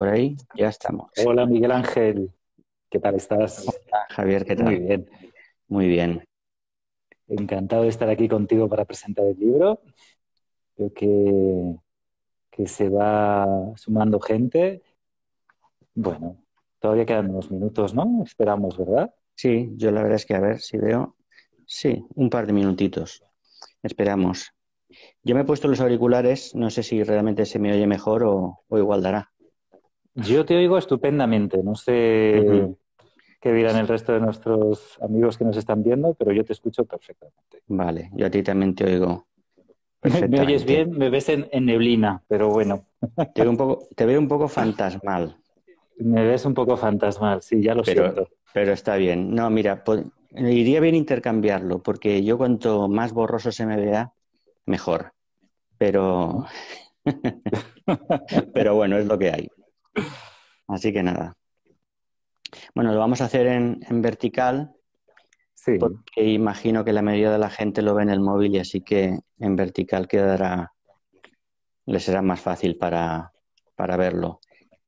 por ahí, ya estamos. Hola Miguel Ángel, ¿qué tal estás? Ah, Javier, ¿qué Muy tal? bien, Muy bien. encantado de estar aquí contigo para presentar el libro. Creo que se va sumando gente. Bueno, todavía quedan unos minutos, ¿no? Esperamos, ¿verdad? Sí, yo la verdad es que a ver si veo. Sí, un par de minutitos. Esperamos. Yo me he puesto los auriculares, no sé si realmente se me oye mejor o igual dará. Yo te oigo estupendamente. No sé Ujú. qué dirán el resto de nuestros amigos que nos están viendo, pero yo te escucho perfectamente. Vale, yo a ti también te oigo ¿Me oyes perfectamente. bien? Me ves en neblina, pero bueno, Te veo un poco fantasmal, me ves un poco fantasmal, sí, ya lo pero, siento. pero está bien. No, mira, iría bien intercambiarlo, porque yo cuanto más borroso se me vea, mejor. Pero, pero bueno, es lo que hay. Así que nada. Bueno, lo vamos a hacer en vertical, Sí. porque imagino que la mayoría de la gente lo ve en el móvil y así que en vertical quedará, le será más fácil para verlo.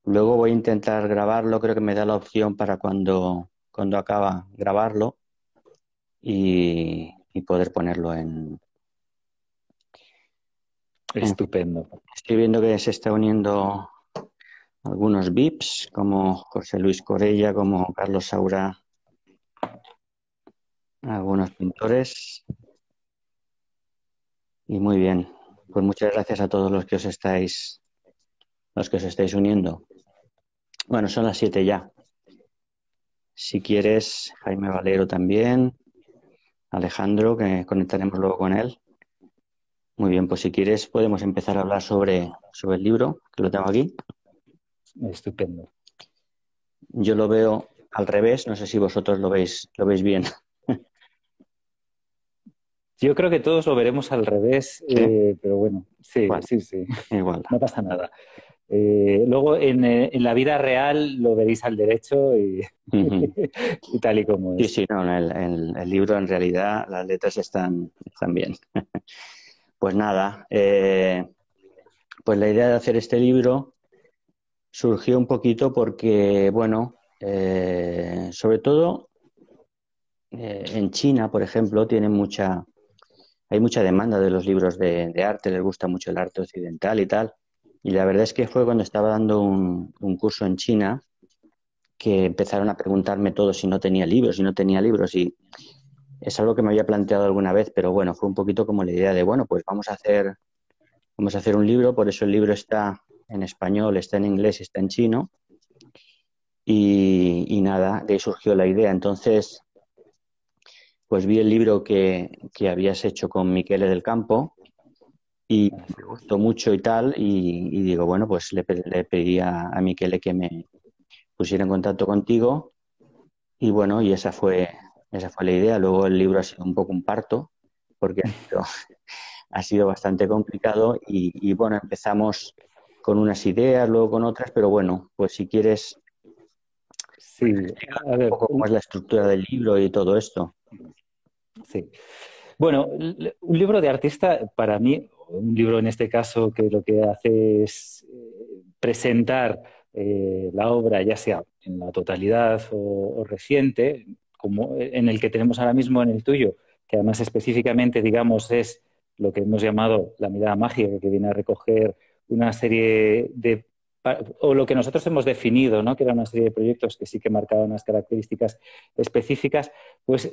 Luego voy a intentar grabarlo, creo que me da la opción para cuando acaba grabarlo y poder ponerlo en... Estupendo. Estoy viendo que se está uniendo algunos VIPs, como José Luis Corella, como Carlos Saura, algunos pintores. Y muy bien, pues muchas gracias a todos los que os estáis uniendo. Bueno, son las 7 ya. Si quieres, Jaime Valero también, Alejandro, que conectaremos luego con él. Muy bien, pues si quieres podemos empezar a hablar sobre el libro, que lo tengo aquí. Estupendo. Yo lo veo al revés, no sé si vosotros lo veis bien. Yo creo que todos lo veremos al revés, ¿Sí? pero bueno, sí, Bueno, sí, sí, igual. no pasa nada. Luego en la vida real lo veréis al derecho y, Ujú. y tal y como Sí, es. sí, no, el libro en realidad las letras están bien. Pues nada, pues la idea de hacer este libro surgió un poquito porque, bueno, sobre todo en China, por ejemplo, hay mucha demanda de los libros de arte, les gusta mucho el arte occidental y tal. Y la verdad es que fue cuando estaba dando un curso en China que empezaron a preguntarme todo si no tenía libros, si no tenía libros. Y es algo que me había planteado alguna vez, pero bueno, fue un poquito como la idea de, bueno, pues vamos a hacer un libro, por eso el libro está en español, está en inglés y está en chino. Y nada, de ahí surgió la idea. Entonces, pues vi el libro que habías hecho con Michele del Campo y Así me es. gustó mucho y tal. Y digo, bueno, pues le pedí a Michele que me pusiera en contacto contigo. Y bueno, y esa fue la idea. Luego el libro ha sido un poco un parto, porque ha sido bastante complicado. Y bueno, empezamos con unas ideas, luego con otras, pero bueno, pues si quieres Sí, a un ver, poco cómo es la estructura del libro y todo esto. sí. Bueno, un libro de artista, para mí, un libro en este caso que lo que hace es presentar la obra, ya sea en la totalidad o reciente, como en el que tenemos ahora mismo en el tuyo, que además específicamente, digamos, es lo que hemos llamado la mirada mágica, que viene a recoger una serie de, o lo que nosotros hemos definido, ¿no? Que era una serie de proyectos que sí que marcaban unas características específicas, pues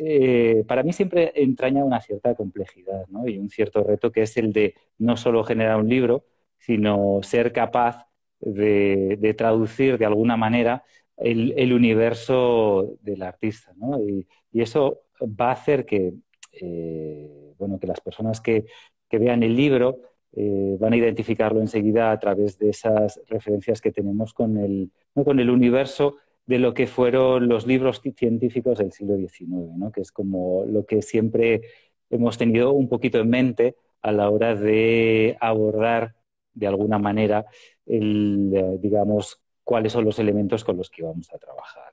para mí siempre entraña una cierta complejidad, ¿no? Y un cierto reto que es el de no solo generar un libro, sino ser capaz de traducir de alguna manera el universo del artista, ¿no? Y eso va a hacer que, bueno, que las personas que vean el libro van a identificarlo enseguida a través de esas referencias que tenemos con ¿no? Con el universo de lo que fueron los libros científicos del siglo XIX, ¿no? Que es como lo que siempre hemos tenido un poquito en mente a la hora de abordar de alguna manera digamos, cuáles son los elementos con los que vamos a trabajar.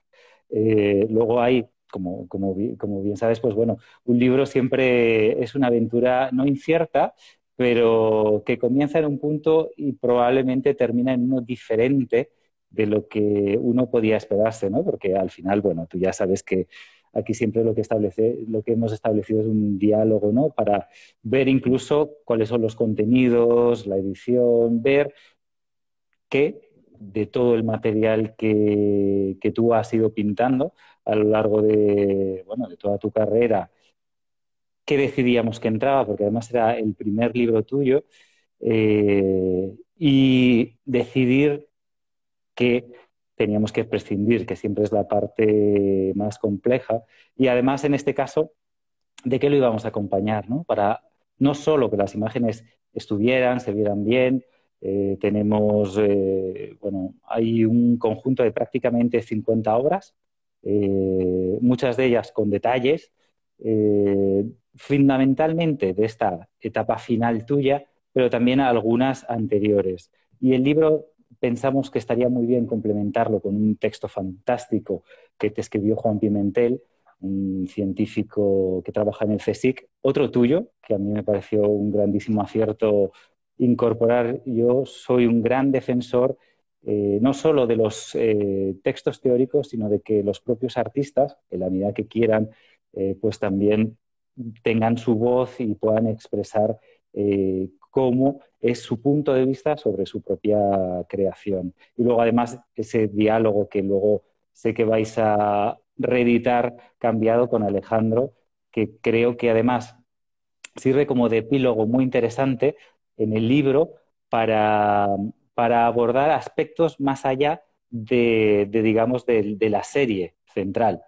Luego hay, como bien sabes, pues bueno, un libro siempre es una aventura no incierta, pero que comienza en un punto y probablemente termina en uno diferente de lo que uno podía esperarse, ¿no? Porque al final, bueno, tú ya sabes que aquí siempre lo que hemos establecido es un diálogo, ¿no? Para ver incluso cuáles son los contenidos, la edición, ver qué de todo el material que tú has ido pintando a lo largo de, bueno, de toda tu carrera, qué decidíamos que entraba, porque además era el primer libro tuyo, y decidir que teníamos que prescindir, que siempre es la parte más compleja, y además en este caso, de qué lo íbamos a acompañar, ¿no? Para no solo que las imágenes estuvieran, se vieran bien, bueno, hay un conjunto de prácticamente 50 obras, muchas de ellas con detalles, fundamentalmente de esta etapa final tuya, pero también algunas anteriores. Y el libro pensamos que estaría muy bien complementarlo con un texto fantástico que te escribió Juan Pimentel, un científico que trabaja en el CSIC, otro tuyo, que a mí me pareció un grandísimo acierto incorporar. Yo soy un gran defensor no solo de los textos teóricos, sino de que los propios artistas, en la medida que quieran, pues también tengan su voz y puedan expresar cómo es su punto de vista sobre su propia creación. Y luego, además, ese diálogo que luego sé que vais a reeditar cambiado con Alejandro, que creo que además sirve como de epílogo muy interesante en el libro para, para abordar aspectos más allá de digamos, de la serie central.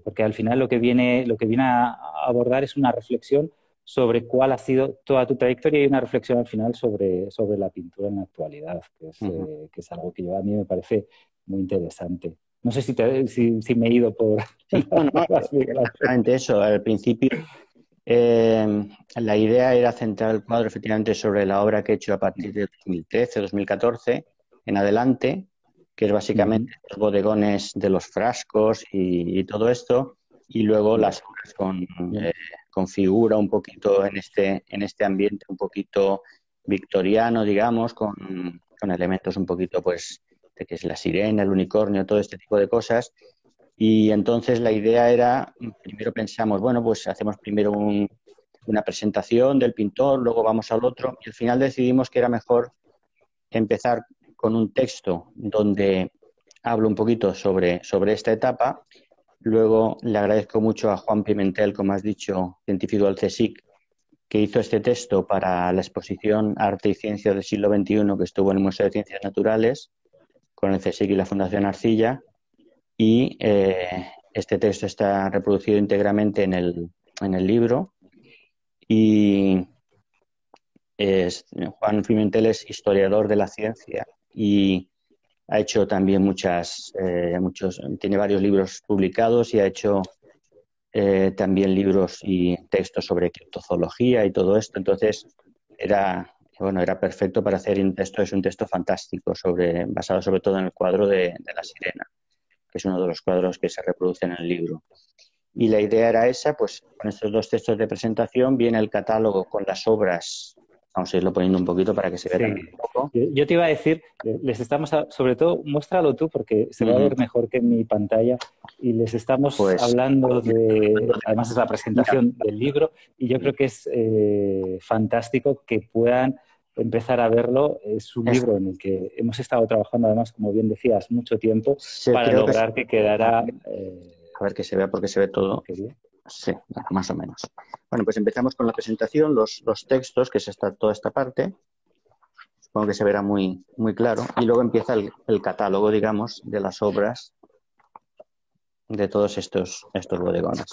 Porque al final lo que viene a abordar es una reflexión sobre cuál ha sido toda tu trayectoria y una reflexión al final sobre la pintura en la actualidad, Ujú. que es algo que a mí me parece muy interesante. No sé si me he ido por Sí, no, no, las migraciones. exactamente eso. Al principio la idea era centrar el cuadro efectivamente sobre la obra que he hecho a partir de 2013, 2014 en adelante, que es básicamente los bodegones de los frascos y todo esto, y luego las obras con figura un poquito en este ambiente un poquito victoriano, digamos, con elementos un poquito, pues, de que es la sirena, el unicornio, todo este tipo de cosas. Y entonces la idea era, primero pensamos, bueno, pues hacemos primero una presentación del pintor, luego vamos al otro, y al final decidimos que era mejor empezar con un texto donde hablo un poquito sobre esta etapa. Luego le agradezco mucho a Juan Pimentel, como has dicho, científico del CSIC, que hizo este texto para la exposición Arte y Ciencia del siglo XXI que estuvo en el Museo de Ciencias Naturales con el CSIC y la Fundación Arcilla. Y este texto está reproducido íntegramente en el libro. Y Juan Pimentel es historiador de la ciencia y ha hecho también tiene varios libros publicados y ha hecho también libros y textos sobre criptozoología y todo esto. Entonces era perfecto para hacer un texto. Es un texto fantástico basado sobre todo en el cuadro de la sirena, que es uno de los cuadros que se reproducen en el libro. Y la idea era esa, pues con estos dos textos de presentación viene el catálogo con las obras. Vamos a irlo poniendo un poquito para que se vea Sí, también un poco. yo te iba a decir, sobre todo, muéstralo tú porque se va a Uh-huh. ver mejor que en mi pantalla y les estamos Pues hablando además es la mira, presentación del libro y yo creo que es fantástico que puedan empezar a verlo. Es un es- libro en el que hemos estado trabajando además, como bien decías, mucho tiempo para creo que lograr que quedara... a ver que se vea porque se ve todo. qué bien. Sí, más o menos. Bueno, pues empezamos con la presentación, los textos, que es toda esta parte. Supongo que se verá muy, muy claro. Y luego empieza el catálogo, digamos, de las obras de todos estos bodegones.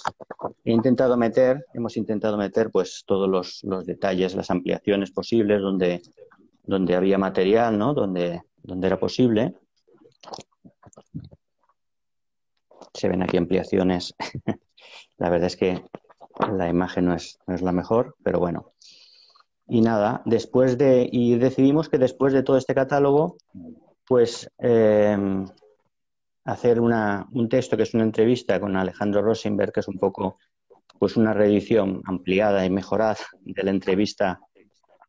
Hemos intentado meter pues todos los detalles, las ampliaciones posibles donde había material, ¿no? Donde era posible. Se ven aquí ampliaciones. La verdad es que la imagen no es la mejor, pero bueno. Y nada, y decidimos que después de todo este catálogo, pues hacer un texto que es una entrevista con Alejandro Rosenberg, que es un poco pues una reedición ampliada y mejorada de la entrevista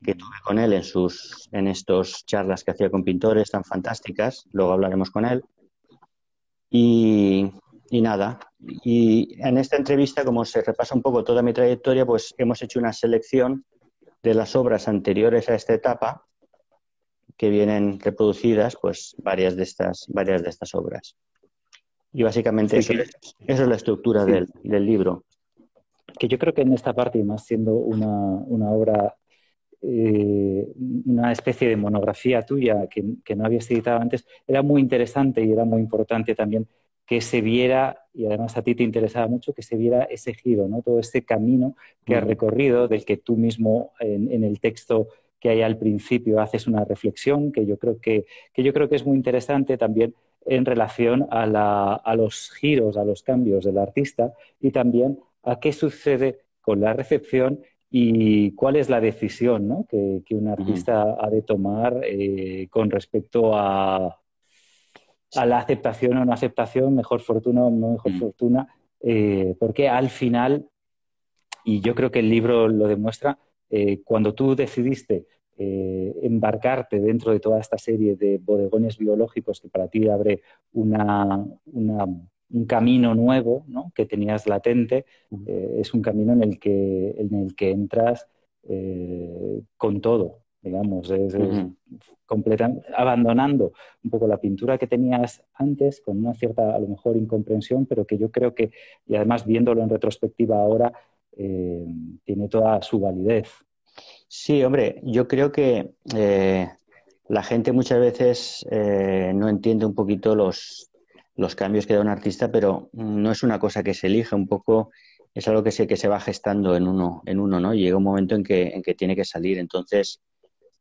que tuve con él en estos charlas que hacía con pintores tan fantásticas. Luego hablaremos con él. Y, y nada, y en esta entrevista, como se repasa un poco toda mi trayectoria, pues hemos hecho una selección de las obras anteriores a esta etapa que vienen reproducidas, pues varias de estas obras. Y básicamente Sí, eso es la estructura sí, del libro. que yo creo que en esta parte, y más siendo una obra, una especie de monografía tuya que no habías editado antes, era muy interesante y era muy importante también que se viera, y además a ti te interesaba mucho, que se viera ese giro, ¿no? Todo ese camino que has Uh-huh. recorrido, del que tú mismo en el texto que hay al principio haces una reflexión, que yo creo que es muy interesante también en relación a los giros, a los cambios del artista y también a qué sucede con la recepción y cuál es la decisión, ¿no? que un Uh-huh. artista ha de tomar con respecto a la aceptación o no aceptación, mejor fortuna o no mejor Uh-huh. fortuna, porque al final, y yo creo que el libro lo demuestra, cuando tú decidiste embarcarte dentro de toda esta serie de bodegones biológicos que para ti abre un camino nuevo, ¿no? Que tenías latente, es un camino en el que entras con todo, digamos, Uh-huh. abandonando un poco la pintura que tenías antes con una cierta, a lo mejor, incomprensión, pero que yo creo que, y además viéndolo en retrospectiva ahora, eh, tiene toda su validez. Sí, hombre, yo creo que la gente muchas veces no entiende un poquito los cambios que da un artista, pero no es una cosa que se elige, un poco es algo que se va gestando en uno, ¿no? Y llega un momento en que tiene que salir. Entonces,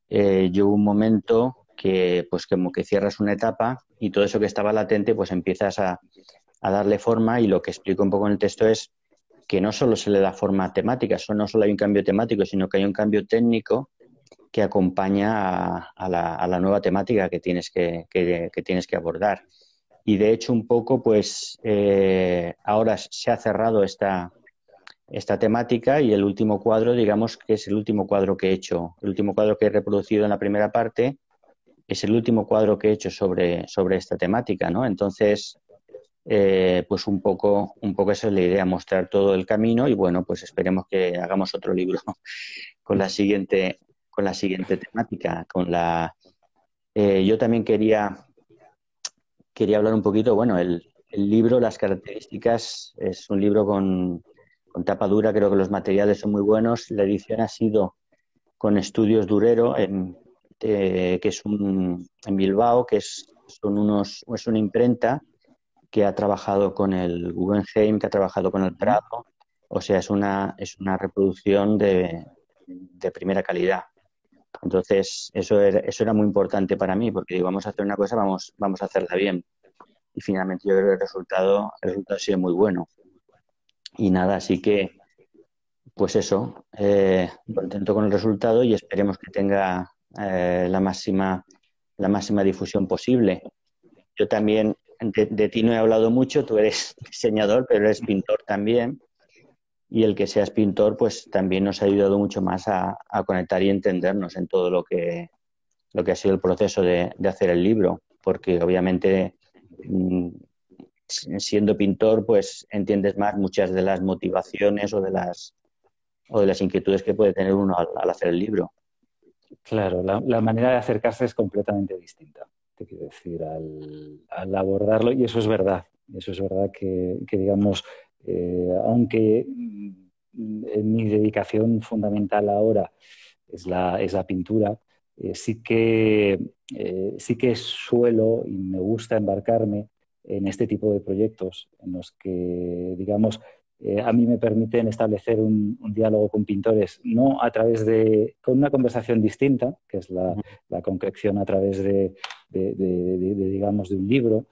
llegó un momento que, pues, como que cierras una etapa y todo eso que estaba latente, pues empiezas a darle forma, y lo que explico un poco en el texto es que no solo se le da forma temática, no solo hay un cambio temático, sino que hay un cambio técnico que acompaña a la nueva temática que tienes que abordar. Y de hecho, un poco, pues ahora se ha cerrado esta temática, y el último cuadro, digamos que es el último cuadro que he hecho, el último cuadro que he reproducido en la primera parte, es el último cuadro que he hecho sobre esta temática, ¿no? Entonces, pues un poco esa es la idea, mostrar todo el camino, y bueno, pues esperemos que hagamos otro libro con la siguiente, con la siguiente temática, yo también quería hablar un poquito, bueno, el libro, las características, es un libro con tapa dura, creo que los materiales son muy buenos, la edición ha sido con Estudios Durero, que es en Bilbao, es una imprenta que ha trabajado con el Guggenheim, que ha trabajado con el Prado, o sea, es una reproducción de primera calidad. Entonces, eso era muy importante para mí, porque digo, vamos a hacer una cosa, vamos a hacerla bien. Y finalmente yo creo que el resultado ha sido muy bueno. Y nada, así que, pues eso, contento con el resultado, y esperemos que tenga la máxima difusión posible. Yo también, de ti no he hablado mucho, tú eres diseñador, pero eres pintor también, y el que seas pintor, pues también nos ha ayudado mucho más a conectar y entendernos en todo lo que ha sido el proceso de hacer el libro, porque obviamente, mm, siendo pintor, pues entiendes más muchas de las motivaciones o de las inquietudes que puede tener uno al hacer el libro. Claro, la manera de acercarse es completamente distinta, te quiero decir, al abordarlo, y eso es verdad que digamos, aunque mi dedicación fundamental ahora es la pintura, sí que suelo y me gusta embarcarme en este tipo de proyectos en los que, digamos, a mí me permiten establecer un diálogo con pintores, no a través con una conversación distinta, que es la concreción a través digamos, de un libro.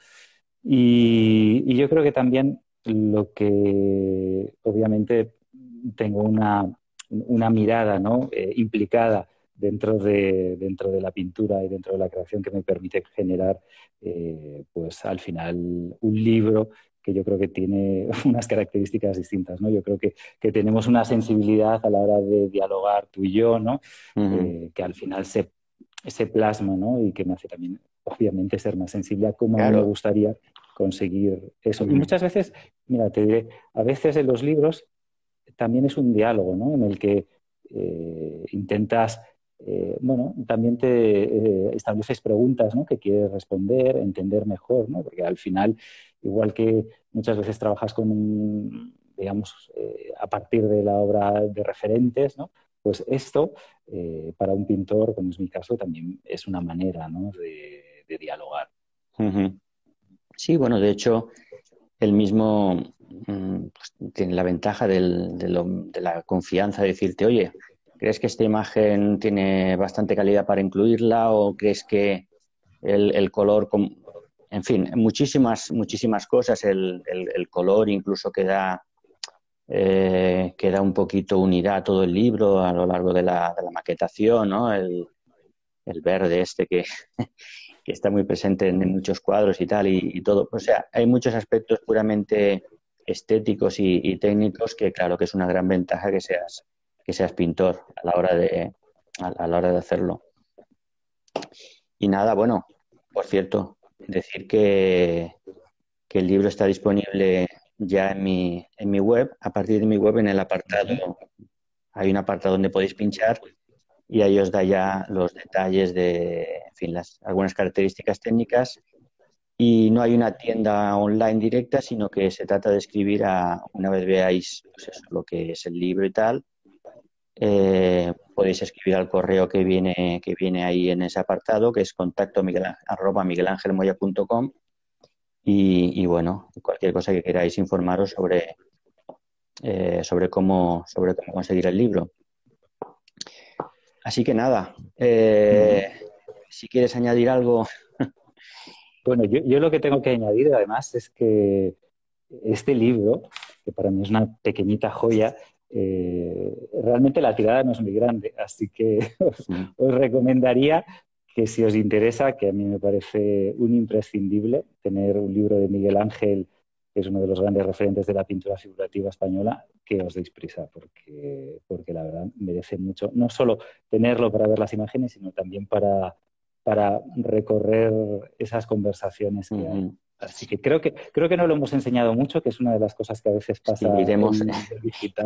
Y yo creo que también lo que obviamente tengo una mirada, ¿no? Implicada dentro de la pintura y dentro de la creación que me permite generar, pues al final, un libro que yo creo que tiene unas características distintas, ¿no? Yo creo que tenemos una sensibilidad a la hora de dialogar tú y yo, ¿no? Que al final se plasma, ¿no? Y que me hace también, obviamente, ser más sensible a cómo a mí me Claro. gustaría conseguir eso. Y muchas veces, mira, te diré, a veces en los libros también es un diálogo, ¿no? En el que intentas, bueno, también te estableces preguntas, ¿no? Que quieres responder, entender mejor, ¿no? Porque al final, igual que muchas veces trabajas con, digamos, a partir de la obra de referentes, ¿no? Pues esto, para un pintor, como es mi caso, también es una manera, ¿no? de dialogar. Sí, bueno, de hecho, el mismo pues, tiene la ventaja de la confianza de decirte, oye, ¿crees que esta imagen tiene bastante calidad para incluirla o crees que el color, en fin, muchísimas cosas, el color incluso que da un poquito unidad a todo el libro a lo largo de la maquetación, ¿no? El verde este que está muy presente en muchos cuadros y tal, y todo. O sea, hay muchos aspectos puramente estéticos y técnicos que, claro, que es una gran ventaja que seas pintor a la hora de hacerlo. Y nada, bueno, por cierto, decir que el libro está disponible ya en mi web. A partir de mi web, en el apartado, hay un apartado donde podéis pinchar y ahí os da ya los detalles de, en fin, algunas características técnicas. Y no hay una tienda online directa, sino que se trata de escribir una vez veáis pues eso, lo que es el libro y tal, podéis escribir al correo que viene ahí en ese apartado, que es contacto @miguelangelmoya.com y bueno, cualquier cosa que queráis informaros sobre cómo conseguir el libro. Así que nada, si quieres añadir algo. Bueno, yo lo que tengo que añadir además es que este libro, que para mí es una pequeñita joya, realmente la tirada no es muy grande, así que os recomendaría que si os interesa, que a mí me parece un imprescindible, tener un libro de Miguel Ángel, que es uno de los grandes referentes de la pintura figurativa española, que os deis prisa, porque la verdad merece mucho, no solo tenerlo para ver las imágenes, sino también para recorrer esas conversaciones que hay. Así que creo que no lo hemos enseñado mucho, que es una de las cosas que a veces Sí, pasa iremos. en el digital,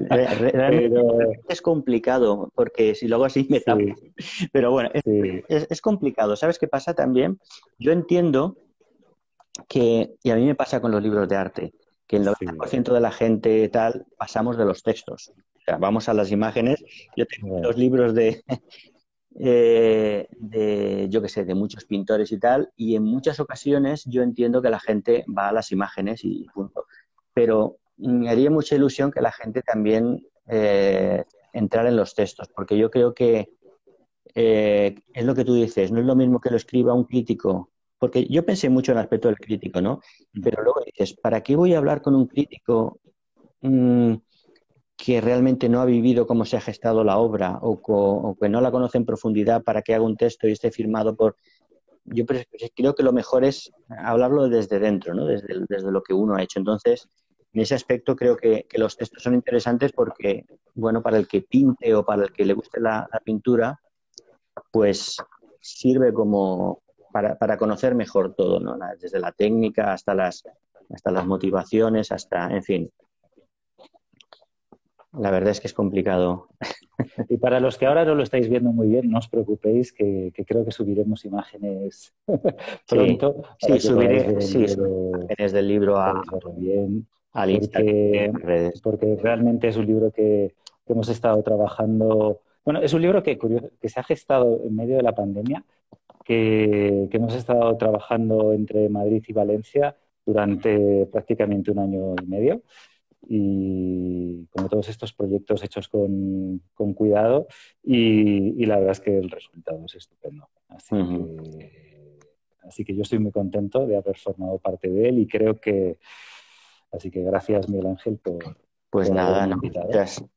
Realmente pero es complicado, porque si luego así me tapo. sí, Pero bueno, sí, es complicado. ¿Sabes qué pasa también? Yo entiendo y a mí me pasa con los libros de arte, que el sí. 90% de la gente tal pasamos de los textos. O sea, vamos a las imágenes. Yo tengo Bueno, los libros yo qué sé, de muchos pintores y tal, y en muchas ocasiones yo entiendo que la gente va a las imágenes y punto. Pero me haría mucha ilusión que la gente también entrara en los textos, porque yo creo que es lo que tú dices, no es lo mismo que lo escriba un crítico, porque yo pensé mucho en el aspecto del crítico, ¿no? Pero luego dices, ¿para qué voy a hablar con un crítico mm, que realmente no ha vivido cómo se ha gestado la obra o que no la conoce en profundidad para que haga un texto y esté firmado por... Yo creo que lo mejor es hablarlo desde dentro, ¿no? Desde lo que uno ha hecho. Entonces, en ese aspecto creo que los textos son interesantes porque, bueno, para el que pinte o para el que le guste la pintura, pues sirve como para conocer mejor todo, ¿no? Desde la técnica hasta las motivaciones, en fin, la verdad es que es complicado. y para los que ahora no lo estáis viendo muy bien, no os preocupéis, que creo que subiremos imágenes Sí, pronto sí, para que podáis subiré, ver el sí, subiré libro, imágenes del libro podáis verlo bien, al Instagram y a porque, las redes. porque realmente es un libro que hemos estado trabajando. Bueno, es un libro que se ha gestado en medio de la pandemia, que hemos estado trabajando entre Madrid y Valencia durante prácticamente un año y medio. Y como todos estos proyectos hechos con cuidado, y la verdad es que el resultado es estupendo. Ujú. Así que yo estoy muy contento de haber formado parte de él y creo que, así que gracias Miguel Ángel Pues por nada, haberme no, invitado.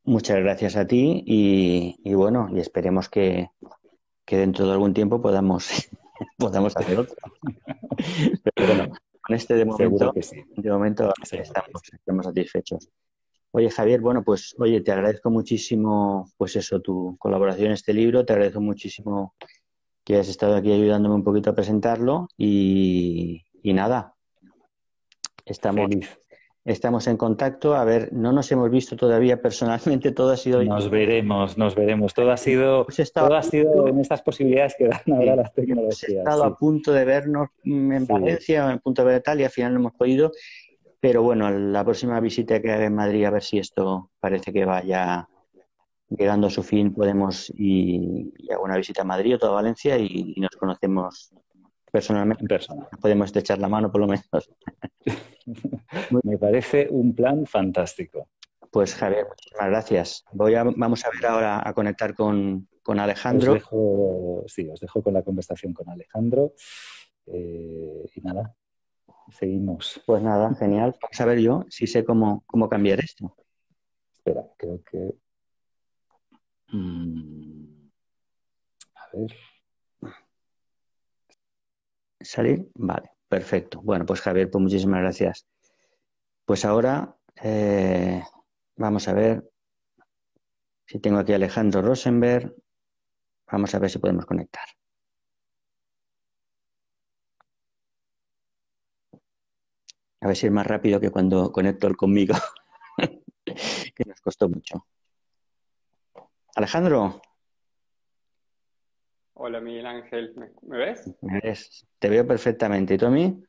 muchas gracias a ti y bueno, y esperemos que dentro de algún tiempo podamos hacer otro. Pero bueno, este Seguro que sí. de momento Seguro que sí. estamos satisfechos. Oye, Javier, bueno, pues oye, te agradezco muchísimo, pues eso, tu colaboración en este libro, te agradezco muchísimo que has estado aquí ayudándome un poquito a presentarlo y nada, estamos, Feliz. estamos en contacto. A ver, no nos hemos visto todavía personalmente, todo ha sido... Nos veremos, nos veremos. Hemos estado a Todo ha sido punto, en estas posibilidades que dan ahora sí, las hemos tecnologías, estado a sí. punto de vernos en Sí, Valencia, a punto de ver tal, y al final no hemos podido. Pero bueno, la próxima visita que haga en Madrid, a ver si esto parece que vaya llegando a su fin, podemos y hago una visita a Madrid o toda Valencia y nos conocemos personalmente. en persona. Podemos estrechar la mano por lo menos. Muy- Me parece un plan fantástico. Pues Javier, muchísimas gracias. Vamos a ver ahora a conectar con Os Alejandro. dejo, sí, os dejo con la conversación con Alejandro. Y nada, seguimos. Pues nada, genial. Vamos a ver yo si sé cómo cambiar esto. Espera, creo que... a ver. ¿Salir? Vale, perfecto. Bueno, pues Javier, pues muchísimas gracias. Pues ahora vamos a ver si tengo aquí a Alejandro Rosenberg. Vamos a ver si podemos conectar. A ver si es más rápido que cuando conecto él conmigo, que nos costó mucho. Alejandro, Hola Miguel Ángel, ¿me ves? te veo perfectamente. ¿Y tú a mí?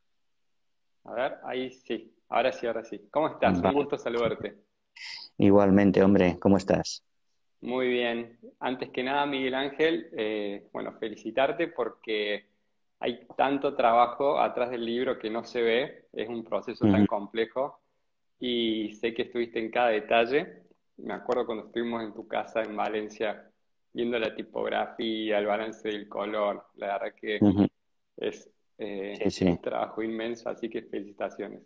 A ver, ahí sí, ahora sí, ahora sí. ¿Cómo estás? Un Vale. gusto saludarte. Igualmente, hombre, ¿cómo estás? Muy bien. Antes que nada, Miguel Ángel, bueno, felicitarte porque hay tanto trabajo atrás del libro que no se ve, es un proceso Ujú, tan complejo y sé que estuviste en cada detalle. Me acuerdo cuando estuvimos en tu casa en Valencia viendo la tipografía, el balance del color, la verdad que ujú. es Sí, un sí. trabajo inmenso, así que felicitaciones.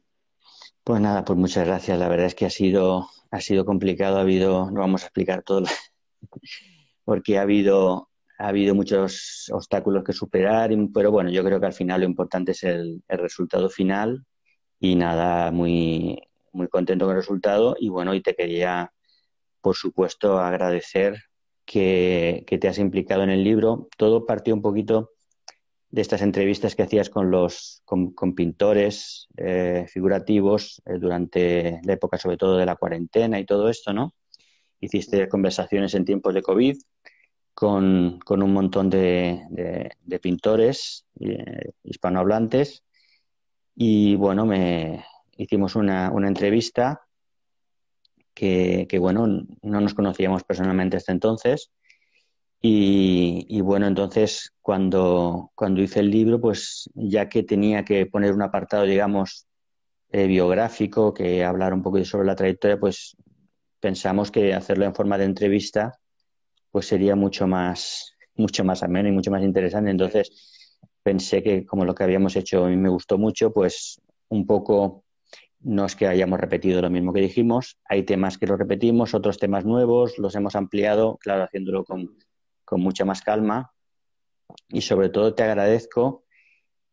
Pues nada, pues muchas gracias. La verdad es que ha sido complicado, no vamos a explicar todo, porque ha habido muchos obstáculos que superar, pero bueno, yo creo que al final lo importante es el resultado final y nada, muy contento con el resultado y bueno, y te quería, por supuesto, agradecer que te has implicado en el libro. Todo partió un poquito de estas entrevistas que hacías con pintores figurativos durante la época sobre todo de la cuarentena y todo esto, ¿no? Hiciste conversaciones en tiempos de COVID con un montón de pintores hispanohablantes y bueno, hicimos una entrevista que, bueno, no nos conocíamos personalmente hasta entonces y bueno, entonces cuando hice el libro, pues ya que tenía que poner un apartado, digamos, biográfico, que hablara un poquito sobre la trayectoria, pues pensamos que hacerlo en forma de entrevista pues sería mucho más ameno y mucho más interesante. Entonces pensé que como lo que habíamos hecho a mí me gustó mucho, pues un poco no es que hayamos repetido lo mismo que dijimos, hay temas que los repetimos, otros temas nuevos, los hemos ampliado, claro, haciéndolo con mucha más calma y sobre todo te agradezco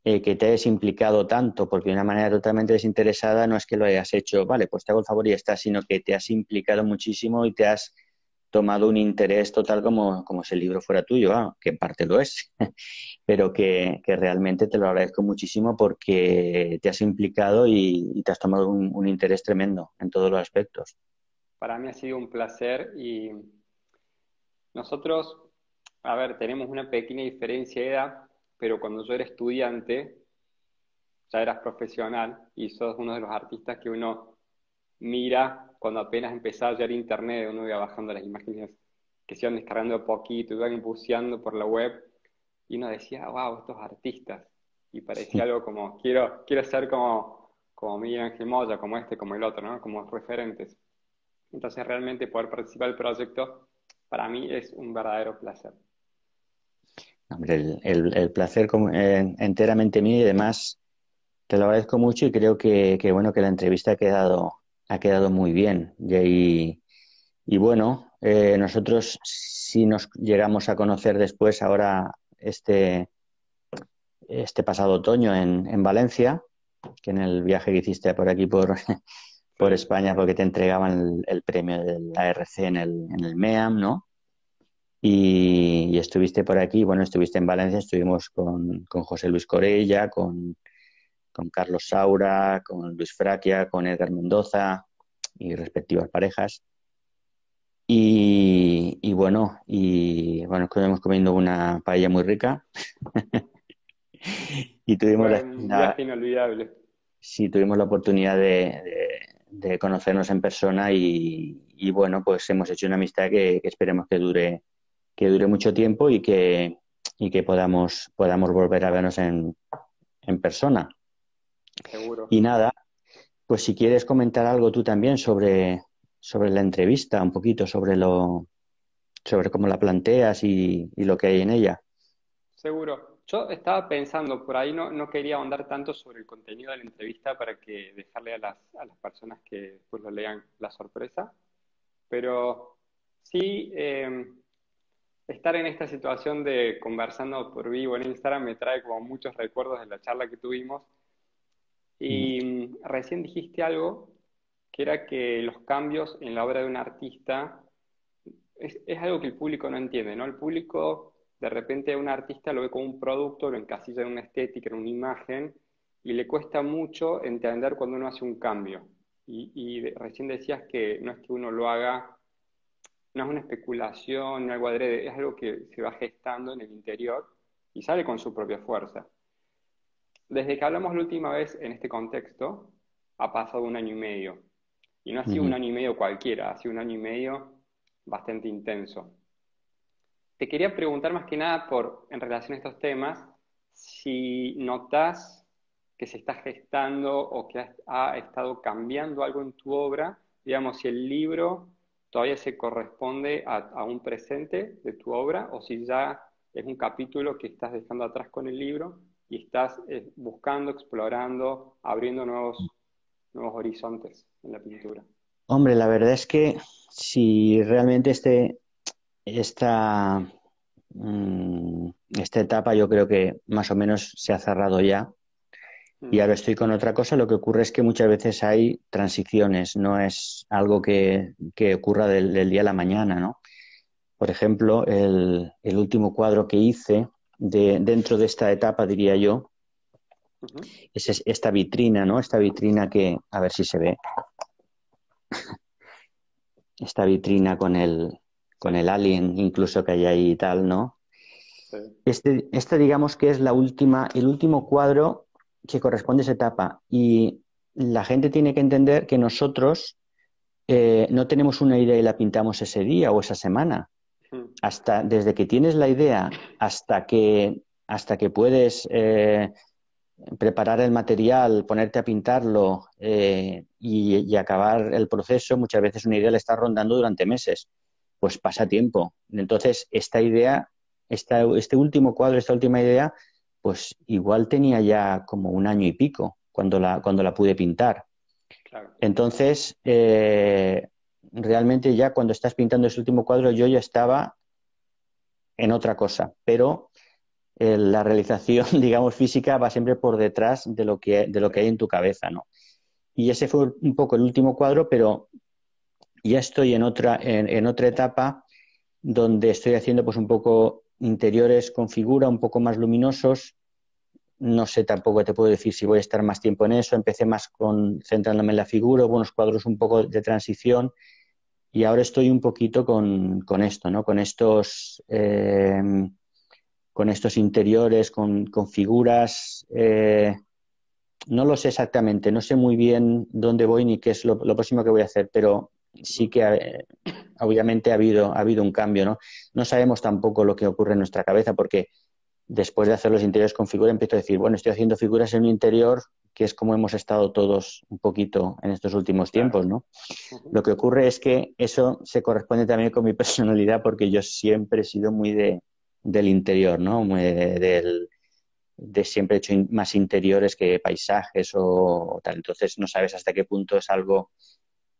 que te hayas implicado tanto, porque de una manera totalmente desinteresada no es que lo hayas hecho, vale, pues te hago el favor y ya está, sino que te has implicado muchísimo y te has tomado un interés total como si el libro fuera tuyo, que en parte lo es, pero que realmente te lo agradezco muchísimo porque te has implicado y te has tomado un interés tremendo en todos los aspectos. Para mí ha sido un placer y nosotros, a ver, tenemos una pequeña diferencia de edad, pero cuando yo era estudiante, ya eras profesional y sos uno de los artistas que uno mira cuando apenas empezaba ya el internet, uno iba bajando las imágenes que se iban descargando de poquito, iban buceando por la web y uno decía, wow, estos artistas. Y parecía algo como, quiero ser como Miguel Ángel Moya, como este, como el otro, ¿no? Como referentes. Entonces realmente poder participar del proyecto para mí es un verdadero placer. Hombre, el placer enteramente mío y además te lo agradezco mucho y creo bueno, que la entrevista ha quedado muy bien. Y bueno, nosotros sí nos llegamos a conocer después, ahora este pasado otoño en Valencia, que en el viaje que hiciste por aquí, por España, porque te entregaban el premio de la RC en el MEAM, ¿no? Y estuviste por aquí, bueno, estuviste en Valencia, estuvimos con José Luis Corella, con Carlos Saura, con Luis Fraquia, con Edgar Mendoza y respectivas parejas. Bueno, estuvimos comiendo una paella muy rica y tuvimos Fue un viaje inolvidable. sí, tuvimos la oportunidad de conocernos en persona y bueno, pues hemos hecho una amistad que esperemos que dure mucho tiempo y que podamos volver a vernos en persona. Seguro. Y nada, pues si quieres comentar algo tú también sobre la entrevista, un poquito sobre cómo la planteas y lo que hay en ella. Seguro. Yo estaba pensando, por ahí no quería ahondar tanto sobre el contenido de la entrevista para que dejarle a las personas que después lo lean la sorpresa, pero sí estar en esta situación de conversando por vivo en Instagram me trae como muchos recuerdos de la charla que tuvimos y recién dijiste algo que era que los cambios en la obra de un artista es algo que el público no entiende, ¿no? El público de repente a un artista lo ve como un producto, lo encasilla en una estética, en una imagen, y le cuesta mucho entender cuando uno hace un cambio. Recién decías que no es que uno lo haga, no es una especulación, no algo adrede, es algo que se va gestando en el interior y sale con su propia fuerza. Desde que hablamos la última vez en este contexto, ha pasado 1 año y medio. Y no ha sido Ujú. 1 año y medio cualquiera, ha sido 1 año y medio bastante intenso. Te quería preguntar más que nada en relación a estos temas, si notas que se está gestando o que ha estado cambiando algo en tu obra, digamos, si el libro todavía se corresponde a un presente de tu obra o si ya es un capítulo que estás dejando atrás con el libro y estás buscando, explorando, abriendo nuevos horizontes en la pintura. Hombre, la verdad es que si realmente esta, esta etapa yo creo que más o menos se ha cerrado ya y Mm, ahora estoy con otra cosa. Lo que ocurre es que muchas veces hay transiciones, no es algo que ocurra del día a la mañana, ¿no? Por ejemplo, el último cuadro que hice dentro de esta etapa, diría yo, ujú. es esta vitrina, ¿no? Esta vitrina que, a ver si se ve, esta vitrina Sí, con el alien incluso que hay ahí y tal, ¿no? sí. Este digamos que es el último cuadro que corresponde a esa etapa y la gente tiene que entender que nosotros no tenemos una idea y la pintamos ese día o esa semana. Mm, Desde que tienes la idea hasta que puedes preparar el material, ponerte a pintarlo y acabar el proceso, muchas veces una idea le está rondando durante meses. Pues pasa tiempo. Entonces, esta idea, este último cuadro, esta última idea, pues igual tenía ya como 1 año y pico cuando la pude pintar. claro. Entonces, realmente ya cuando estás pintando ese último cuadro, yo ya estaba en otra cosa, pero la realización, digamos, física va siempre por detrás de lo que hay en tu cabeza, ¿no? Y ese fue un poco el último cuadro, pero ya estoy en otra etapa donde estoy haciendo pues un poco interiores con figura, un poco más luminosos. No sé tampoco te puedo decir si voy a estar más tiempo en eso. Empecé más centrándome en la figura, algunos cuadros un poco de transición y ahora estoy un poquito con esto, ¿no? Con estos interiores, con figuras. No lo sé exactamente, no sé muy bien dónde voy ni qué es lo próximo que voy a hacer, pero sí que obviamente ha habido un cambio, ¿no? No sabemos tampoco lo que ocurre en nuestra cabeza porque después de hacer los interiores con figura empiezo a decir, bueno, estoy haciendo figuras en un interior que es como hemos estado todos un poquito en estos últimos Claro. tiempos, ¿no? Ujú. Lo que ocurre es que eso se corresponde también con mi personalidad porque yo siempre he sido muy del interior, ¿no? Muy de siempre he hecho más interiores que paisajes o tal. Entonces no sabes hasta qué punto es algo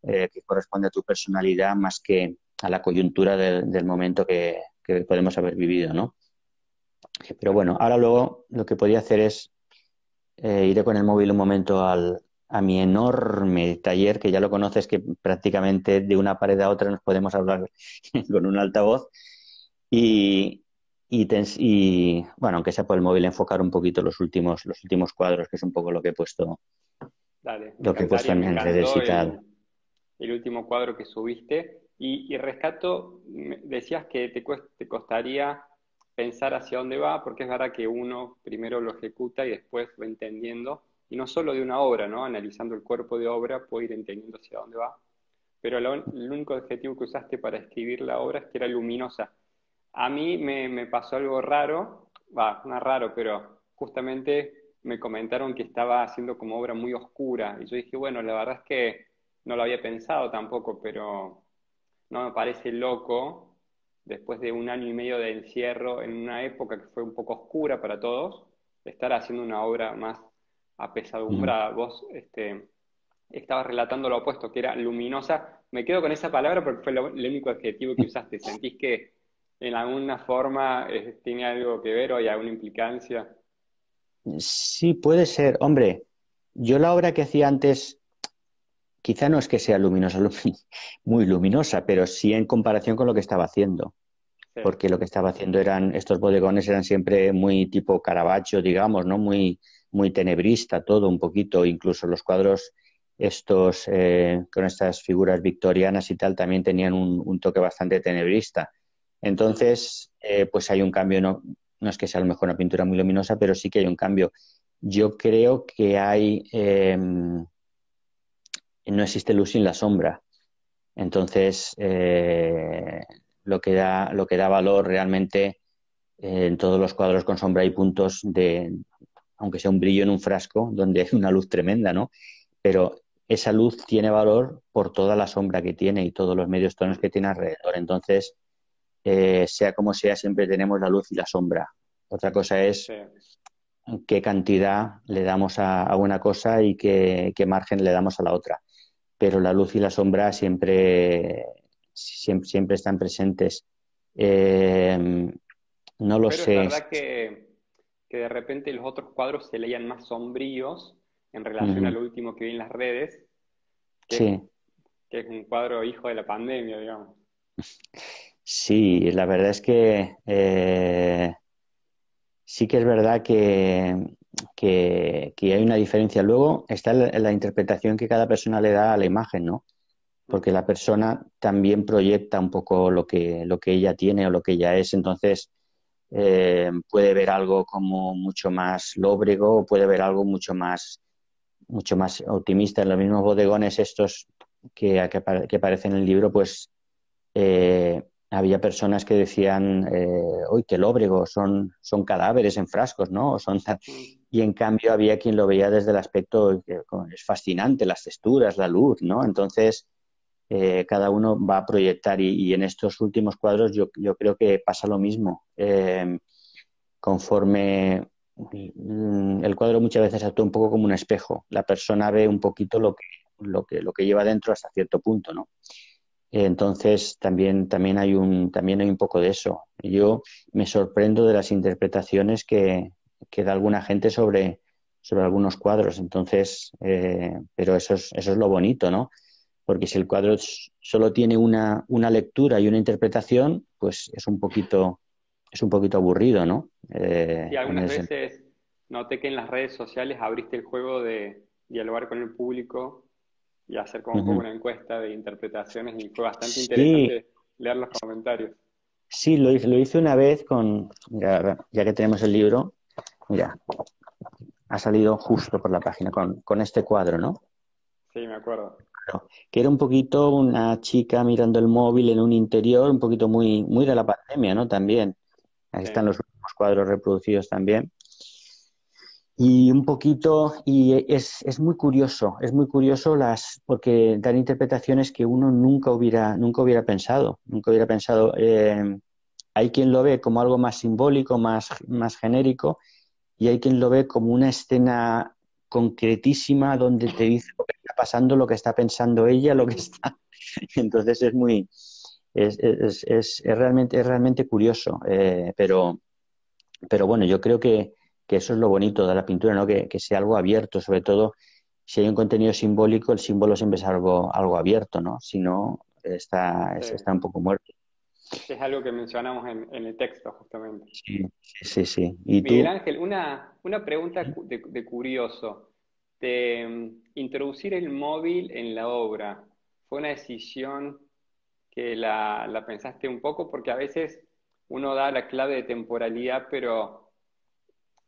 que corresponde a tu personalidad más que a la coyuntura del momento que podemos haber vivido, ¿no? Pero Claro. bueno, ahora luego lo que podría hacer es iré con el móvil un momento a mi enorme taller, que ya lo conoces, que prácticamente de una pared a otra nos podemos hablar con un altavoz. Y, bueno, aunque sea por el móvil, enfocar un poquito los últimos cuadros, que es un poco Dale, me lo que he puesto encantaría, me en redes encantó y tal. el último cuadro que subiste. Y rescato, decías que te costaría pensar hacia dónde va, porque es verdad que uno primero lo ejecuta y después va entendiendo, y no solo de una obra, ¿no? Analizando el cuerpo de obra, puede ir entendiendo hacia dónde va. Pero el único adjetivo que usaste para escribir la obra es que era luminosa. A mí me pasó algo raro, no raro, pero justamente me comentaron que estaba haciendo como obra muy oscura. Y yo dije, bueno, la verdad es que no lo había pensado tampoco, pero no me parece loco, después de un año y medio de encierro, en una época que fue un poco oscura para todos, estar haciendo una obra más Mm. apesadumbrada. Vos estabas relatando lo opuesto, que era luminosa. Me quedo con esa palabra porque fue el único adjetivo que usaste. ¿Sentís que en alguna forma tiene algo que ver o hay alguna implicancia? Sí, puede ser. Hombre, yo la obra que hacía antes, quizá no es que sea luminosa, muy luminosa, pero sí en comparación con lo que estaba haciendo. Sí. Porque lo que estaba haciendo estos bodegones eran siempre muy tipo Caravaggio, digamos, ¿no? Muy tenebrista todo un poquito, incluso los cuadros estos con estas figuras victorianas y tal también tenían un toque bastante tenebrista. Mm. Entonces, pues hay un cambio, no es que sea a lo mejor una pintura muy luminosa, pero sí que hay un cambio. Yo creo que no existe luz sin la sombra. Entonces, lo que da valor realmente en todos los cuadros con sombra hay puntos aunque sea un brillo en un frasco, donde hay una luz tremenda, ¿no? Pero esa luz tiene valor por toda la sombra que tiene y todos los medios tonos que tiene alrededor. Entonces, sea como sea, siempre tenemos la luz y la sombra. Otra cosa Sí. es qué cantidad le damos a una cosa y qué margen le damos a la otra. Pero la luz y la sombra siempre están presentes. Eh, no lo Pero es sé. verdad que de repente los otros cuadros se leían más sombríos en relación al Ujú. último que vi en las redes, que es, Sí, que es un cuadro hijo de la pandemia, digamos. sí, la verdad es que sí que es verdad que hay una diferencia. Luego está la interpretación que cada persona le da a la imagen, ¿no? Mm. Porque la persona también proyecta un poco lo que ella tiene o lo que ella es. Entonces, puede ver algo como mucho más lóbrego o puede ver algo mucho más optimista. En los mismos bodegones estos que aparecen en el libro, pues había personas que decían, uy, qué lóbrego, son cadáveres en frascos, ¿no? Mm. Y en cambio había quien lo veía desde el aspecto que es fascinante, las texturas, la luz, ¿no? Entonces, cada uno va a proyectar y en estos últimos cuadros yo creo que pasa lo mismo. Conforme el cuadro muchas veces actúa un poco como un espejo, la persona ve un poquito lo que lleva dentro hasta cierto punto, ¿no? Entonces también hay un poco de eso. Yo me sorprendo de las interpretaciones que da alguna gente sobre algunos cuadros. Entonces, pero eso es lo bonito, ¿no? Porque si el cuadro solo tiene una lectura y una interpretación, pues es un poquito aburrido, ¿no? Sí, En algunas ese veces noté que en las redes sociales abriste el juego de dialogar con el público y hacer como un poco Ujú. una encuesta de interpretaciones y fue bastante Sí, interesante leer los comentarios. sí, lo hice una vez ya que tenemos el libro, mira, ha salido justo por la página con este cuadro, ¿no? Sí, me acuerdo. Que era un poquito una chica mirando el móvil en un interior, un poquito muy de la pandemia, ¿no? También. Ahí Sí. están los últimos cuadros reproducidos también. Y un poquito, es es muy curioso porque dan interpretaciones que uno nunca hubiera pensado, nunca hubiera pensado. Hay quien lo ve como algo más simbólico, más genérico, y hay quien lo ve como una escena concretísima donde te dice lo que está pasando, lo que está pensando ella, lo que está. Entonces es realmente curioso, pero bueno, yo creo que que eso es lo bonito de la pintura, ¿no? Que sea algo abierto, sobre todo si hay un contenido simbólico, el símbolo siempre es algo abierto, ¿no? Si no, Sí. está un poco muerto. Es algo que mencionamos en el texto, justamente. Sí, sí, sí, sí. ¿Y Miguel tú? Ángel, una pregunta de curioso. Introducir el móvil en la obra, ¿fue una decisión que la pensaste un poco? Porque a veces uno da la clave de temporalidad, pero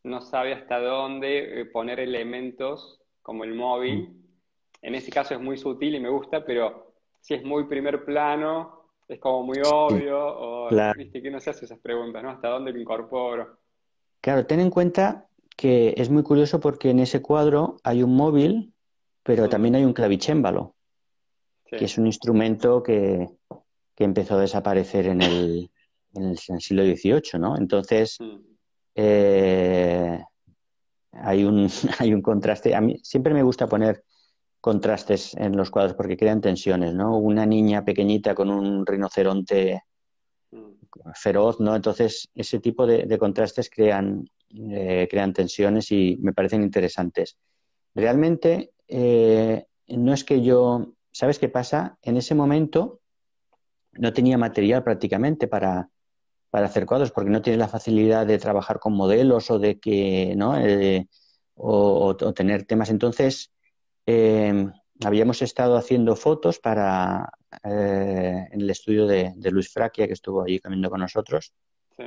no sabe hasta dónde poner elementos como el móvil. En ese caso es muy sutil y me gusta, pero si es muy primer plano, es como muy Sí, obvio, o claro. viste que no se hace esas preguntas, ¿no? ¿Hasta dónde lo incorporo? Claro, ten en cuenta que es muy curioso porque en ese cuadro hay un móvil, pero también Mm, hay un clavicémbalo, sí. que es un instrumento que empezó a desaparecer en el siglo XVIII, ¿no? Entonces, Mm, eh, hay un, hay un contraste. A mí siempre me gusta poner contrastes en los cuadros porque crean tensiones, ¿no? Una niña pequeñita con un rinoceronte mm, feroz, ¿no? Entonces, ese tipo de contrastes crean tensiones y me parecen interesantes. Realmente, no es que yo, ¿sabes qué pasa? En ese momento no tenía material prácticamente para hacer cuadros porque no tienes la facilidad de trabajar con modelos o de que, ¿no? O tener temas. Entonces, eh, habíamos estado haciendo fotos en el estudio de Luis Fraquia, que estuvo allí caminando con nosotros. sí.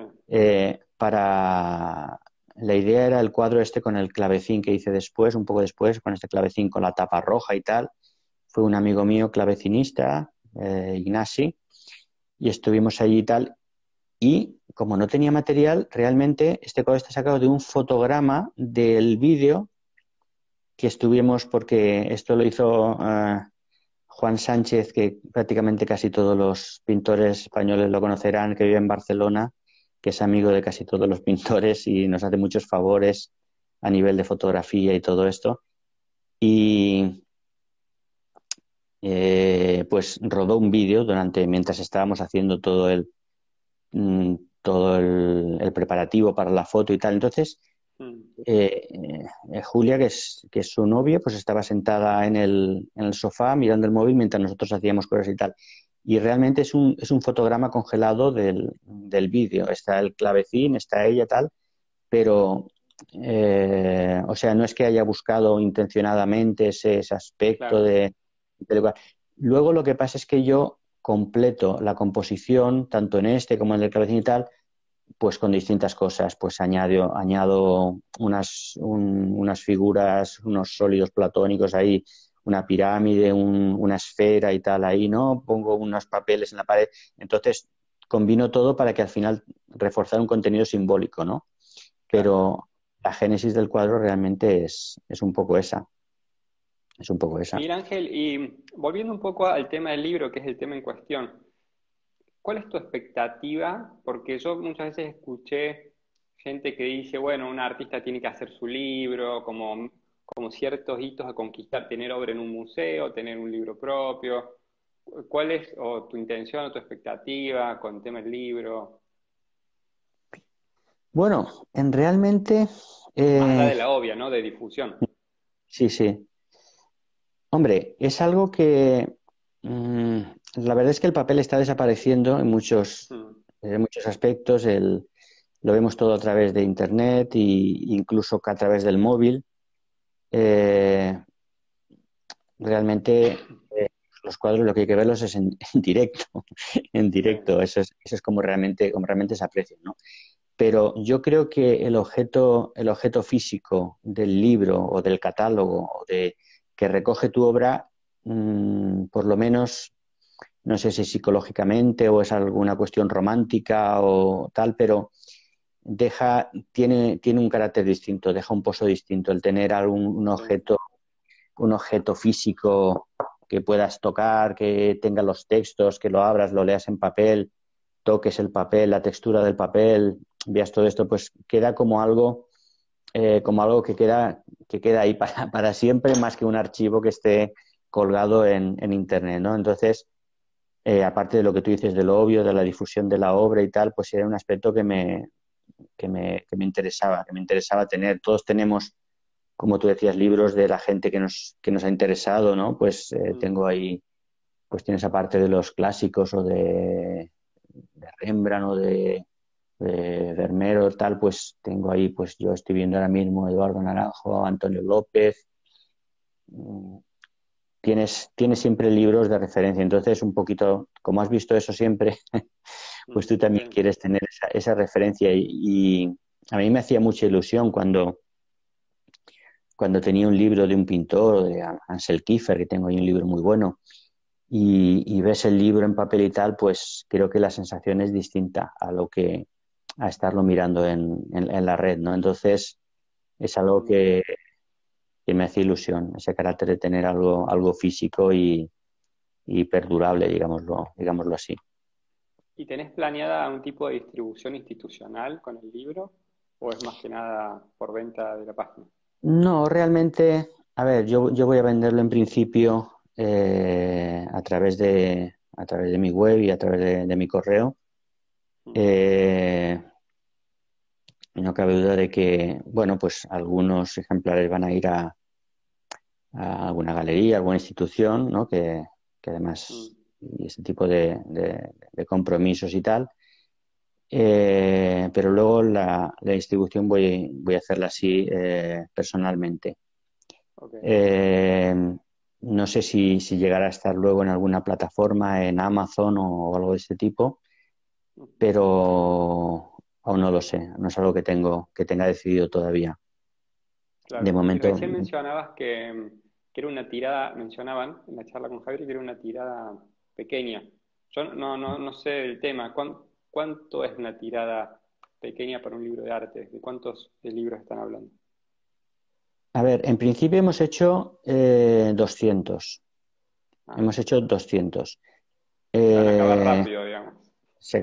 La idea era el cuadro este con el clavecín que hice después, un poco después, con este clavecín con la tapa roja y tal. Fue un amigo mío clavecinista, Ignasi, y estuvimos allí y tal. Y como no tenía material, realmente este cuadro está sacado de un fotograma del vídeo que estuvimos, porque esto lo hizo Juan Sánchez, que prácticamente casi todos los pintores españoles lo conocerán, que vive en Barcelona, que es amigo de casi todos los pintores y nos hace muchos favores a nivel de fotografía y todo esto. Y pues rodó un vídeo mientras estábamos haciendo mm, todo el preparativo para la foto y tal. Entonces, Mm, Julia, que es su novia, pues estaba sentada en el sofá mirando el móvil mientras nosotros hacíamos cosas y tal. Y realmente es un fotograma congelado del vídeo. Está el clavecín, está ella tal, pero, o sea, no es que haya buscado intencionadamente ese aspecto claro, de lugar. Luego lo que pasa es que yo completo la composición, tanto en este como en el clavecín y tal, pues con distintas cosas, pues añado unas figuras, unos sólidos platónicos ahí, una pirámide, una esfera y tal ahí, ¿no? Pongo unos papeles en la pared. Entonces, combino todo para que al final reforzar un contenido simbólico, ¿no? claro. Pero la génesis del cuadro realmente es un poco esa, es un poco esa. Miguel Ángel, y volviendo un poco al tema del libro, que es el tema en cuestión, ¿cuál es tu expectativa? Porque yo muchas veces escuché gente que dice, bueno, un artista tiene que hacer su libro, como ciertos hitos a conquistar, tener obra en un museo, tener un libro propio. ¿Cuál es o tu intención o tu expectativa con el tema del libro? Bueno, realmente, Más allá eh, de la obvia, ¿no? De difusión. sí, sí. Hombre, es algo que la verdad es que el papel está desapareciendo Mm, en muchos aspectos. Lo vemos todo a través de Internet e incluso a través del móvil. Eh, Realmente los cuadros lo que hay que verlos es en directo, en sí, directo. Eso es como realmente se aprecian, ¿no? Pero yo creo que el objeto físico del libro o del catálogo que recoge tu obra, por lo menos, no sé si psicológicamente o es alguna cuestión romántica o tal, pero tiene un carácter distinto, deja un pozo distinto el tener sí, un objeto físico que puedas tocar, que tenga los textos, que lo abras, lo leas en papel, toques el papel, la textura del papel, veas todo esto, pues queda como algo que queda ahí para siempre, más que un archivo que esté colgado en Internet, ¿no? Entonces, aparte de lo que tú dices de lo obvio, de la difusión de la obra y tal, pues era un aspecto que me interesaba tener. Todos tenemos, como tú decías, libros de la gente que nos ha interesado, ¿no? Pues tengo ahí, pues tienes aparte de los clásicos o de Rembrandt o de Vermeer o tal, pues tengo ahí, pues yo estoy viendo ahora mismo Eduardo Naranjo, Antonio López. Tienes siempre libros de referencia, entonces un poquito, como has visto eso siempre, pues tú también Sí. quieres tener esa referencia y a mí me hacía mucha ilusión cuando tenía un libro de un pintor, de Ansel Kiefer, que tengo ahí un libro muy bueno, y ves el libro en papel y tal, pues creo que la sensación es distinta a estarlo mirando en la red, ¿no? Entonces es algo que me hace ilusión, ese carácter de tener algo físico y perdurable, digámoslo así. ¿Y tenés planeada un tipo de distribución institucional con el libro? ¿O es más que nada por venta de la página? No, realmente, a ver, yo voy a venderlo en principio a través de mi web y a través de mi correo. Eh, y no cabe duda de que, bueno, pues algunos ejemplares van a ir a alguna galería, alguna institución, ¿no? Que además, y ese tipo de compromisos y tal. Pero luego la distribución voy a hacerla así personalmente. Okay. Eh, no sé si llegará a estar luego en alguna plataforma, en Amazon o algo de ese tipo, pero aún no lo sé. No es algo que tenga decidido todavía. De Claro. Y momento, recién mencionabas que era una tirada, mencionaban en la charla con Javier que era una tirada pequeña. Yo no sé el tema. ¿Cuánto es una tirada pequeña para un libro de arte? ¿De cuántos libros están hablando? a ver, en principio hemos hecho 200. Ah, Hemos hecho 200. se van a acabar Eh, rápido, digamos. se-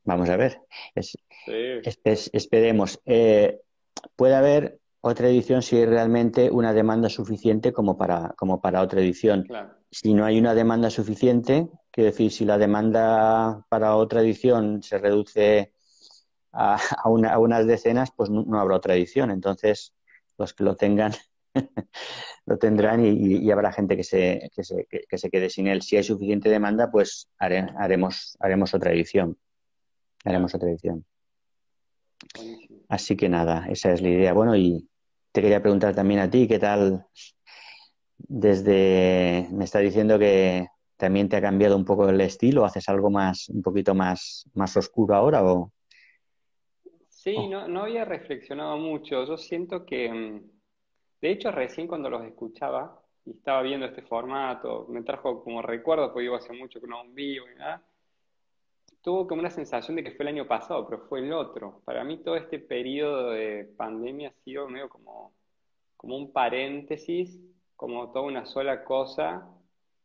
Vamos a ver. Sí, Esperemos. Puede haber otra edición si hay realmente una demanda suficiente como para otra edición. claro. Si no hay una demanda suficiente, quiero decir, si la demanda para otra edición se reduce a unas decenas, pues no habrá otra edición. Entonces, los que lo tengan lo tendrán Claro. y habrá gente que se quede sin él. Si hay suficiente demanda, pues haremos otra edición. Claro. Haremos otra edición. Buenísimo. Así que nada, esa es la idea. Bueno, y te quería preguntar también a ti, ¿qué tal me está diciendo que también te ha cambiado un poco el estilo? ¿Haces algo un poquito más oscuro ahora o? Sí, Oh, no había reflexionado mucho. Yo siento que, de hecho, recién cuando los escuchaba y estaba viendo este formato, me trajo como recuerdo, porque yo hace mucho que no hago un vivo y nada, tuvo como una sensación de que fue el año pasado, pero fue el otro. Para mí todo este periodo de pandemia ha sido medio como un paréntesis, como toda una sola cosa,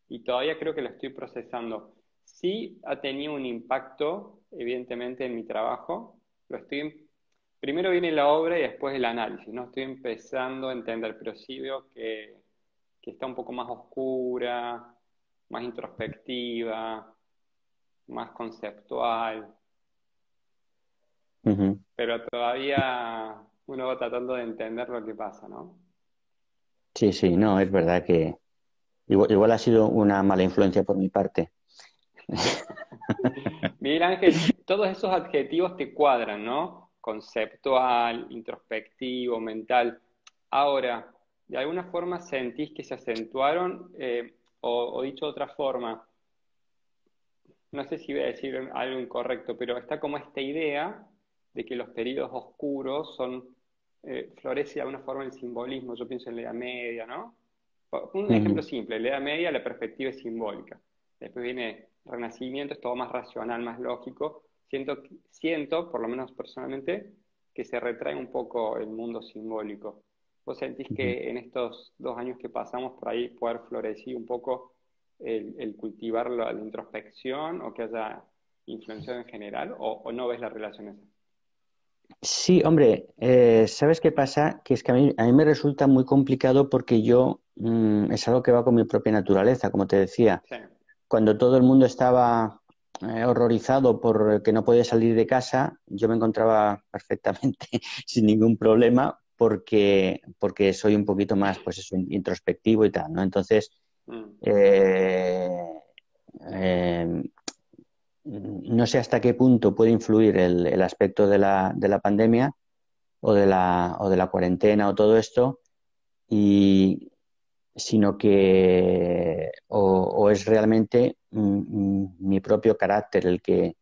y todavía creo que lo estoy procesando. Sí ha tenido un impacto, evidentemente, en mi trabajo. Primero viene la obra y después el análisis, ¿no? Estoy empezando a entender, pero sí veo que está un poco más oscura, más introspectiva, más conceptual, ujú. pero todavía uno va tratando de entender lo que pasa, ¿no? Sí, sí, no, es verdad que igual ha sido una mala influencia por mi parte. Miguel Ángel, todos esos adjetivos te cuadran, ¿no? Conceptual, introspectivo, mental. Ahora, ¿de alguna forma sentís que se acentuaron? O dicho de otra forma, no sé si voy a decir algo incorrecto, pero está como esta idea de que los periodos oscuros florece de alguna forma el simbolismo. Yo pienso en la Edad Media, ¿no? Un ejemplo Ujú, simple, en la Edad Media la perspectiva es simbólica. Después viene el Renacimiento, es todo más racional, más lógico. Siento, por lo menos personalmente, que se retrae un poco el mundo simbólico. ¿Vos sentís ujú. que en estos 2 años que pasamos por ahí poder florecer un poco el cultivar la introspección o que haya influenciado en general o no ves la relación esa? Sí, hombre, ¿sabes qué pasa? Que es que a mí me resulta muy complicado porque es algo que va con mi propia naturaleza, como te decía. Sí. Cuando todo el mundo estaba horrorizado por que no podía salir de casa, yo me encontraba perfectamente sin ningún problema porque soy un poquito más, pues eso, introspectivo y tal, ¿no? Entonces, Mm. eh, eh, no sé hasta qué punto puede influir el aspecto de la pandemia o de la cuarentena o todo esto, y sino que o es realmente mi propio carácter el que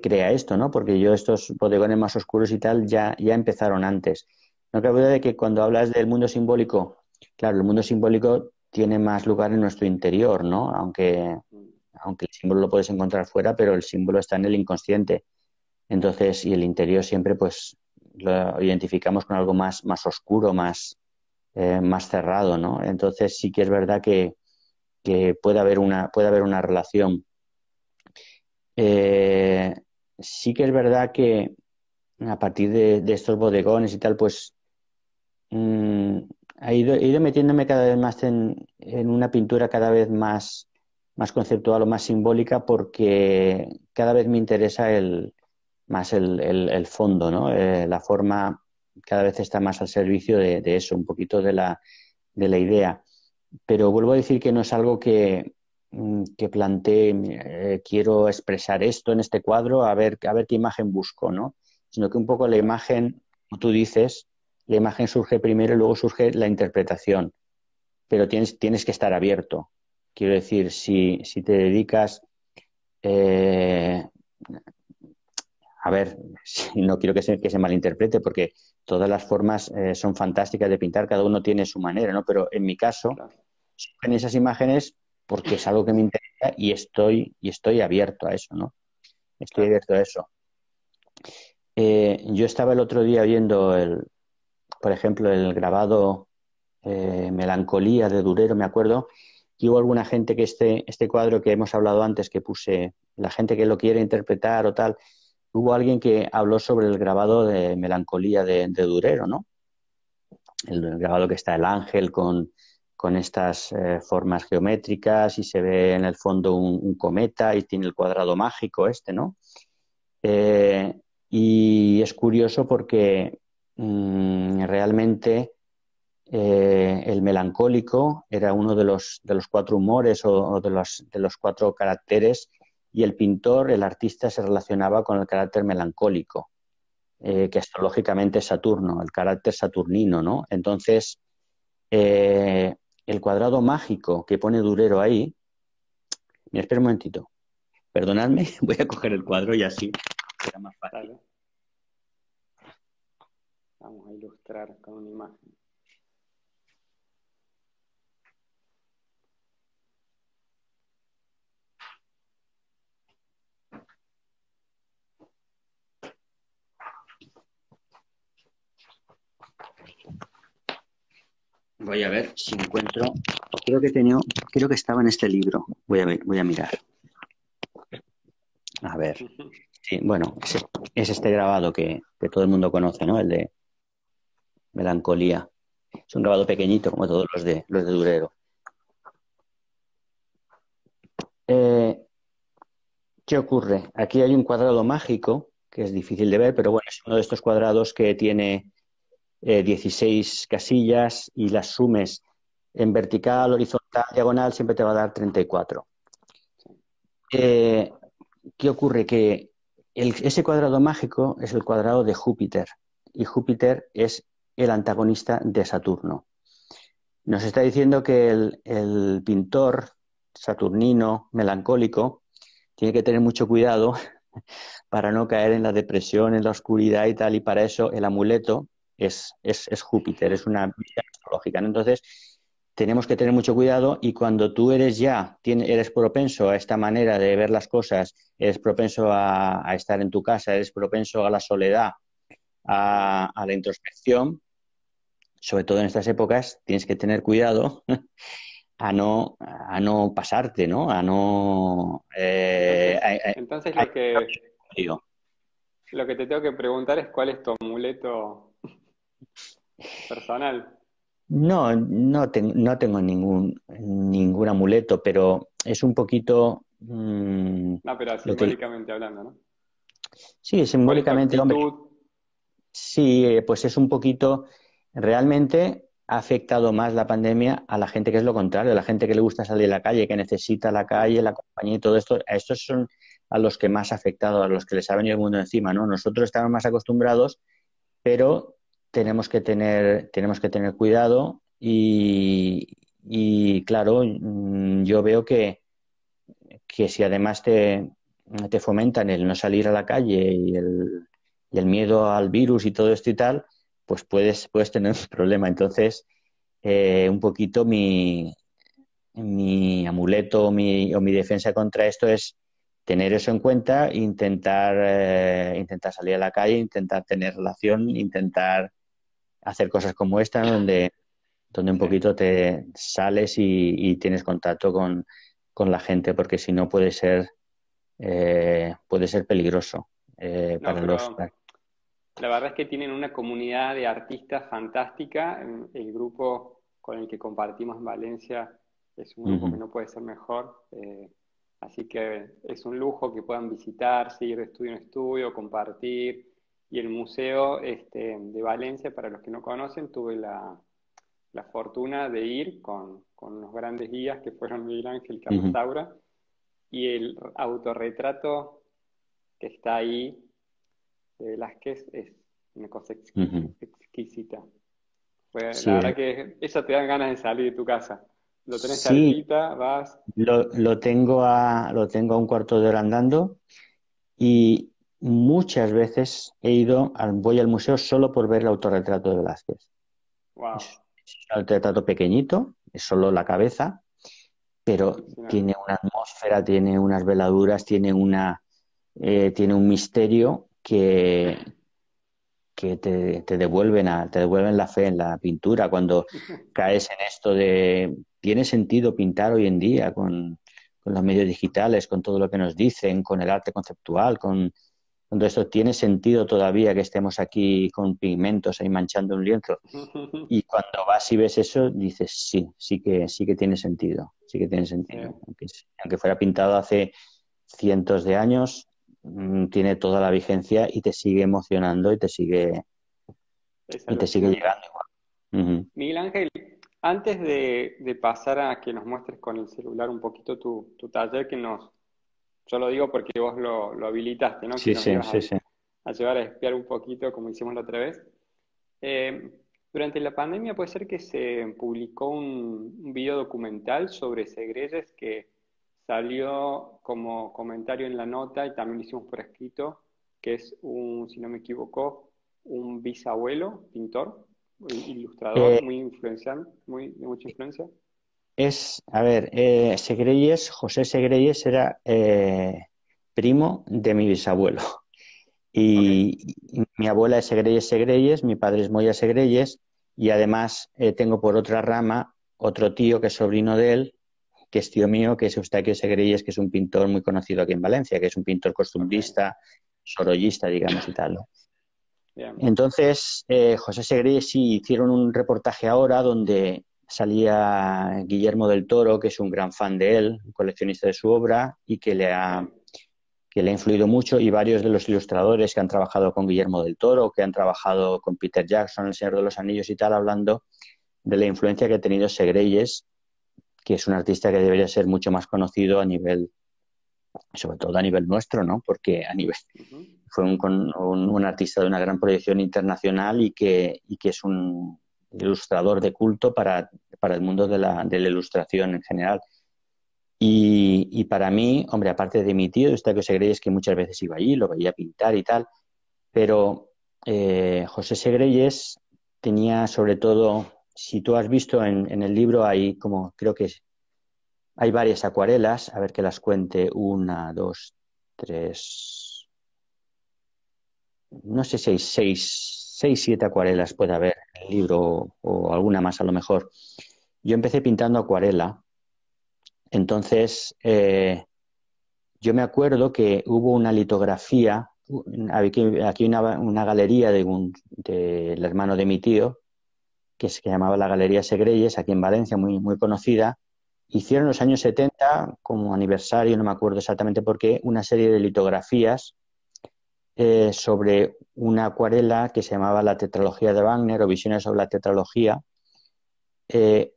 crea esto, ¿no? Porque yo estos bodegones más oscuros y tal ya empezaron antes. No cabe duda de que cuando hablas del mundo simbólico, claro, el mundo simbólico tiene más lugar en nuestro interior, ¿no? Aunque el símbolo lo puedes encontrar fuera, pero el símbolo está en el inconsciente. Entonces, y el interior siempre pues lo identificamos con algo más oscuro, más cerrado, ¿no? Entonces sí que es verdad que puede haber una relación. Eh, sí que es verdad que a partir de estos bodegones y tal, pues mm, he ido metiéndome cada vez más en una pintura cada vez más conceptual o más simbólica porque cada vez me interesa más el fondo, ¿no? La forma cada vez está más al servicio de eso, un poquito de la idea. Pero vuelvo a decir que no es algo que plantee, quiero expresar esto en este cuadro, a ver qué imagen busco, ¿no? Sino que un poco la imagen, como tú dices, la imagen surge primero y luego surge la interpretación, pero tienes que estar abierto. Quiero decir, si te dedicas, eh, a ver, no quiero que se malinterprete porque todas las formas son fantásticas de pintar, cada uno tiene su manera, ¿no? Pero en mi caso, Claro. surgen esas imágenes porque es algo que me interesa y estoy abierto a eso, ¿no? Estoy Claro. abierto a eso. Yo estaba el otro día viendo, por ejemplo, el grabado Melancolía de Durero, me acuerdo, y hubo alguna gente que este cuadro que hemos hablado antes, que puse, la gente que lo quiere interpretar o tal, hubo alguien que habló sobre el grabado de Melancolía de Durero, ¿no? El grabado que está el ángel con estas formas geométricas y se ve en el fondo un cometa y tiene el cuadrado mágico este, ¿no? Eh, y es curioso porque realmente el melancólico era uno de los cuatro humores o de los cuatro caracteres y el pintor, el artista, se relacionaba con el carácter melancólico, que astrológicamente es Saturno, el carácter saturnino, ¿no? Entonces, eh, el cuadrado mágico que pone Durero ahí, mira, espera un momentito, perdonadme, voy a coger el cuadro y así será más fácil. Dale. Vamos a ilustrar con una imagen. Voy a ver si encuentro, creo que estaba en este libro, voy a ver, voy a mirar. A ver, sí, bueno, es este grabado que todo el mundo conoce, ¿no? El de Melancolía. Es un grabado pequeñito, como todos los de Durero. Eh, ¿Qué ocurre? Aquí hay un cuadrado mágico, que es difícil de ver, pero bueno, es uno de estos cuadrados que tiene 16 casillas y las sumes en vertical, horizontal, diagonal, siempre te va a dar 34. Eh, ¿Qué ocurre? Que ese cuadrado mágico es el cuadrado de Júpiter y Júpiter es el antagonista de Saturno. Nos está diciendo que el pintor saturnino, melancólico, tiene que tener mucho cuidado para no caer en la depresión, en la oscuridad y tal, y para eso el amuleto es Júpiter, es una vida astrológica, ¿no? Entonces, tenemos que tener mucho cuidado y cuando tú eres propenso a esta manera de ver las cosas, eres propenso a estar en tu casa, eres propenso a la soledad, a la introspección, sobre todo en estas épocas, tienes que tener cuidado a no pasarte, ¿no? A no... Entonces a- lo que te tengo que preguntar es cuál es tu amuleto personal. no tengo ningún amuleto, pero es un poquito No, pero lo que, simbólicamente hablando, ¿no? sí, ¿Cuál es tu simbólicamente, hombre, actitud? sí, pues es un poquito, realmente ha afectado más la pandemia a la gente que es lo contrario, a la gente que le gusta salir a la calle, que necesita la calle, la compañía y todo esto, a estos son a los que más ha afectado, a los que les ha venido el mundo encima, ¿no? Nosotros estamos más acostumbrados, pero tenemos que tener cuidado y claro, yo veo que si además te fomentan el no salir a la calle y el miedo al virus y todo esto y tal, pues puedes tener un problema. Entonces, un poquito mi amuleto o mi defensa contra esto es tener eso en cuenta, intentar salir a la calle, intentar tener relación, intentar hacer cosas como esta, ¿no? donde un Sí. poquito te sales y tienes contacto con la gente, porque si no puede ser peligroso No, para los... pero la verdad es que tienen una comunidad de artistas fantástica. El grupo con el que compartimos en Valencia es un grupo que Ujú, no puede ser mejor. Así que es un lujo que puedan visitar, ir de estudio en estudio, compartir. Y el museo de Valencia, para los que no conocen, tuve la fortuna de ir con unos grandes guías que fueron Miguel Ángel y Carlos ujú, Saura. Y el autorretrato que está ahí de Velázquez es una cosa ujú. exquisita. Fue, Sí, la verdad que eso te dan ganas de salir de tu casa. Lo tenés sí, cerquita, vas. lo tengo a un cuarto de hora andando y muchas veces voy al museo solo por ver el autorretrato de Velázquez. Wow, Es un autorretrato pequeñito, es solo la cabeza, pero alucinante. tiene una atmósfera, tiene unas veladuras, tiene un misterio que te devuelven la fe en la pintura cuando caes en esto de tiene sentido pintar hoy en día con los medios digitales, con todo lo que nos dicen, con el arte conceptual, con todo esto, tiene sentido todavía que estemos aquí con pigmentos ahí manchando un lienzo. Y cuando vas y ves eso, dices, sí que tiene sentido, sí que tiene Sí, sentido. Aunque fuera pintado hace cientos de años, tiene toda la vigencia y te sigue emocionando es y te sigue alucinante. llegando igual. Ujú. Miguel Ángel, antes de pasar a que nos muestres con el celular un poquito tu taller, yo lo digo porque vos lo habilitaste, ¿no? Que Sí, nos sí, ibas sí, sí. a llevar a espiar un poquito, como hicimos la otra vez. Eh, Durante la pandemia puede ser que se publicó un video documental sobre Segreyes que salió como comentario en la nota y también lo hicimos por escrito, que es si no me equivoco, un bisabuelo, pintor, ilustrador, Eh, muy influencial, de mucha influencia. a ver, José Segreyes era primo de mi bisabuelo. Ok, Y mi abuela es Segreyes Segreyes, mi padre es Moya Segreyes, y además tengo por otra rama otro tío que es sobrino de él, que es tío mío, que es Eustaquio Segreyes, que es un pintor muy conocido aquí en Valencia, que es un pintor ok, costumbrista, sorollista, digamos, y tal, ¿no? bien. Entonces, José Segreyes sí hicieron un reportaje ahora donde salía Guillermo del Toro, que es un gran fan de él, un coleccionista de su obra y Sí. que le ha influido mucho, y varios de los ilustradores que han trabajado con Guillermo del Toro, que han trabajado con Peter Jackson, El Señor de los Anillos y tal, hablando de la influencia que ha tenido Segreyes, que es un artista que debería ser mucho más conocido a nivel, sobre todo a nivel nuestro, ¿no? Porque a nivel Ujú. fue un artista de una gran proyección internacional y que es un ilustrador de culto para el mundo de la ilustración en general. Y para mí, hombre, aparte de mi tío, Eustaquio Segreyes, que muchas veces iba allí, lo veía pintar y tal, pero José Segreyes tenía sobre todo, si tú has visto en el libro, hay como, creo que hay varias acuarelas, a ver que las cuente, una, dos, tres, no sé si hay seis, siete acuarelas puede haber en el libro o alguna más a lo mejor. Yo empecé pintando acuarela, entonces yo me acuerdo que hubo una litografía, aquí una galería del hermano de mi tío, que se llamaba la Galería Segreyes, aquí en Valencia, muy, muy conocida, hicieron en los años 70, como aniversario, no me acuerdo exactamente por qué, una serie de litografías sobre una acuarela que se llamaba La Tetralogía de Wagner o Visiones sobre la Tetralogía, eh,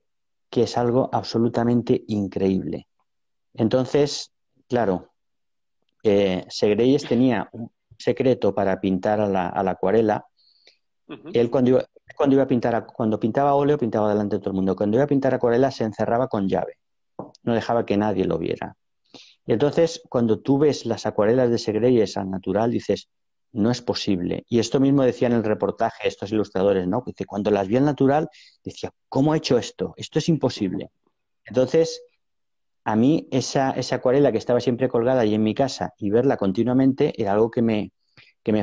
que es algo absolutamente increíble. Entonces, claro, Segreyes tenía un secreto para pintar a la acuarela. Él cuando iba a pintar, cuando pintaba óleo, pintaba delante de todo el mundo. Cuando iba a pintar acuarela, se encerraba con llave. No dejaba que nadie lo viera. Y entonces, cuando tú ves las acuarelas de Segreyes al natural, dices, no es posible. Y esto mismo decían en el reportaje estos ilustradores, ¿no? Dice, cuando las vi al natural, decía, ¿cómo ha hecho esto? Esto es imposible. Entonces, a mí esa acuarela que estaba siempre colgada ahí en mi casa y verla continuamente era algo que me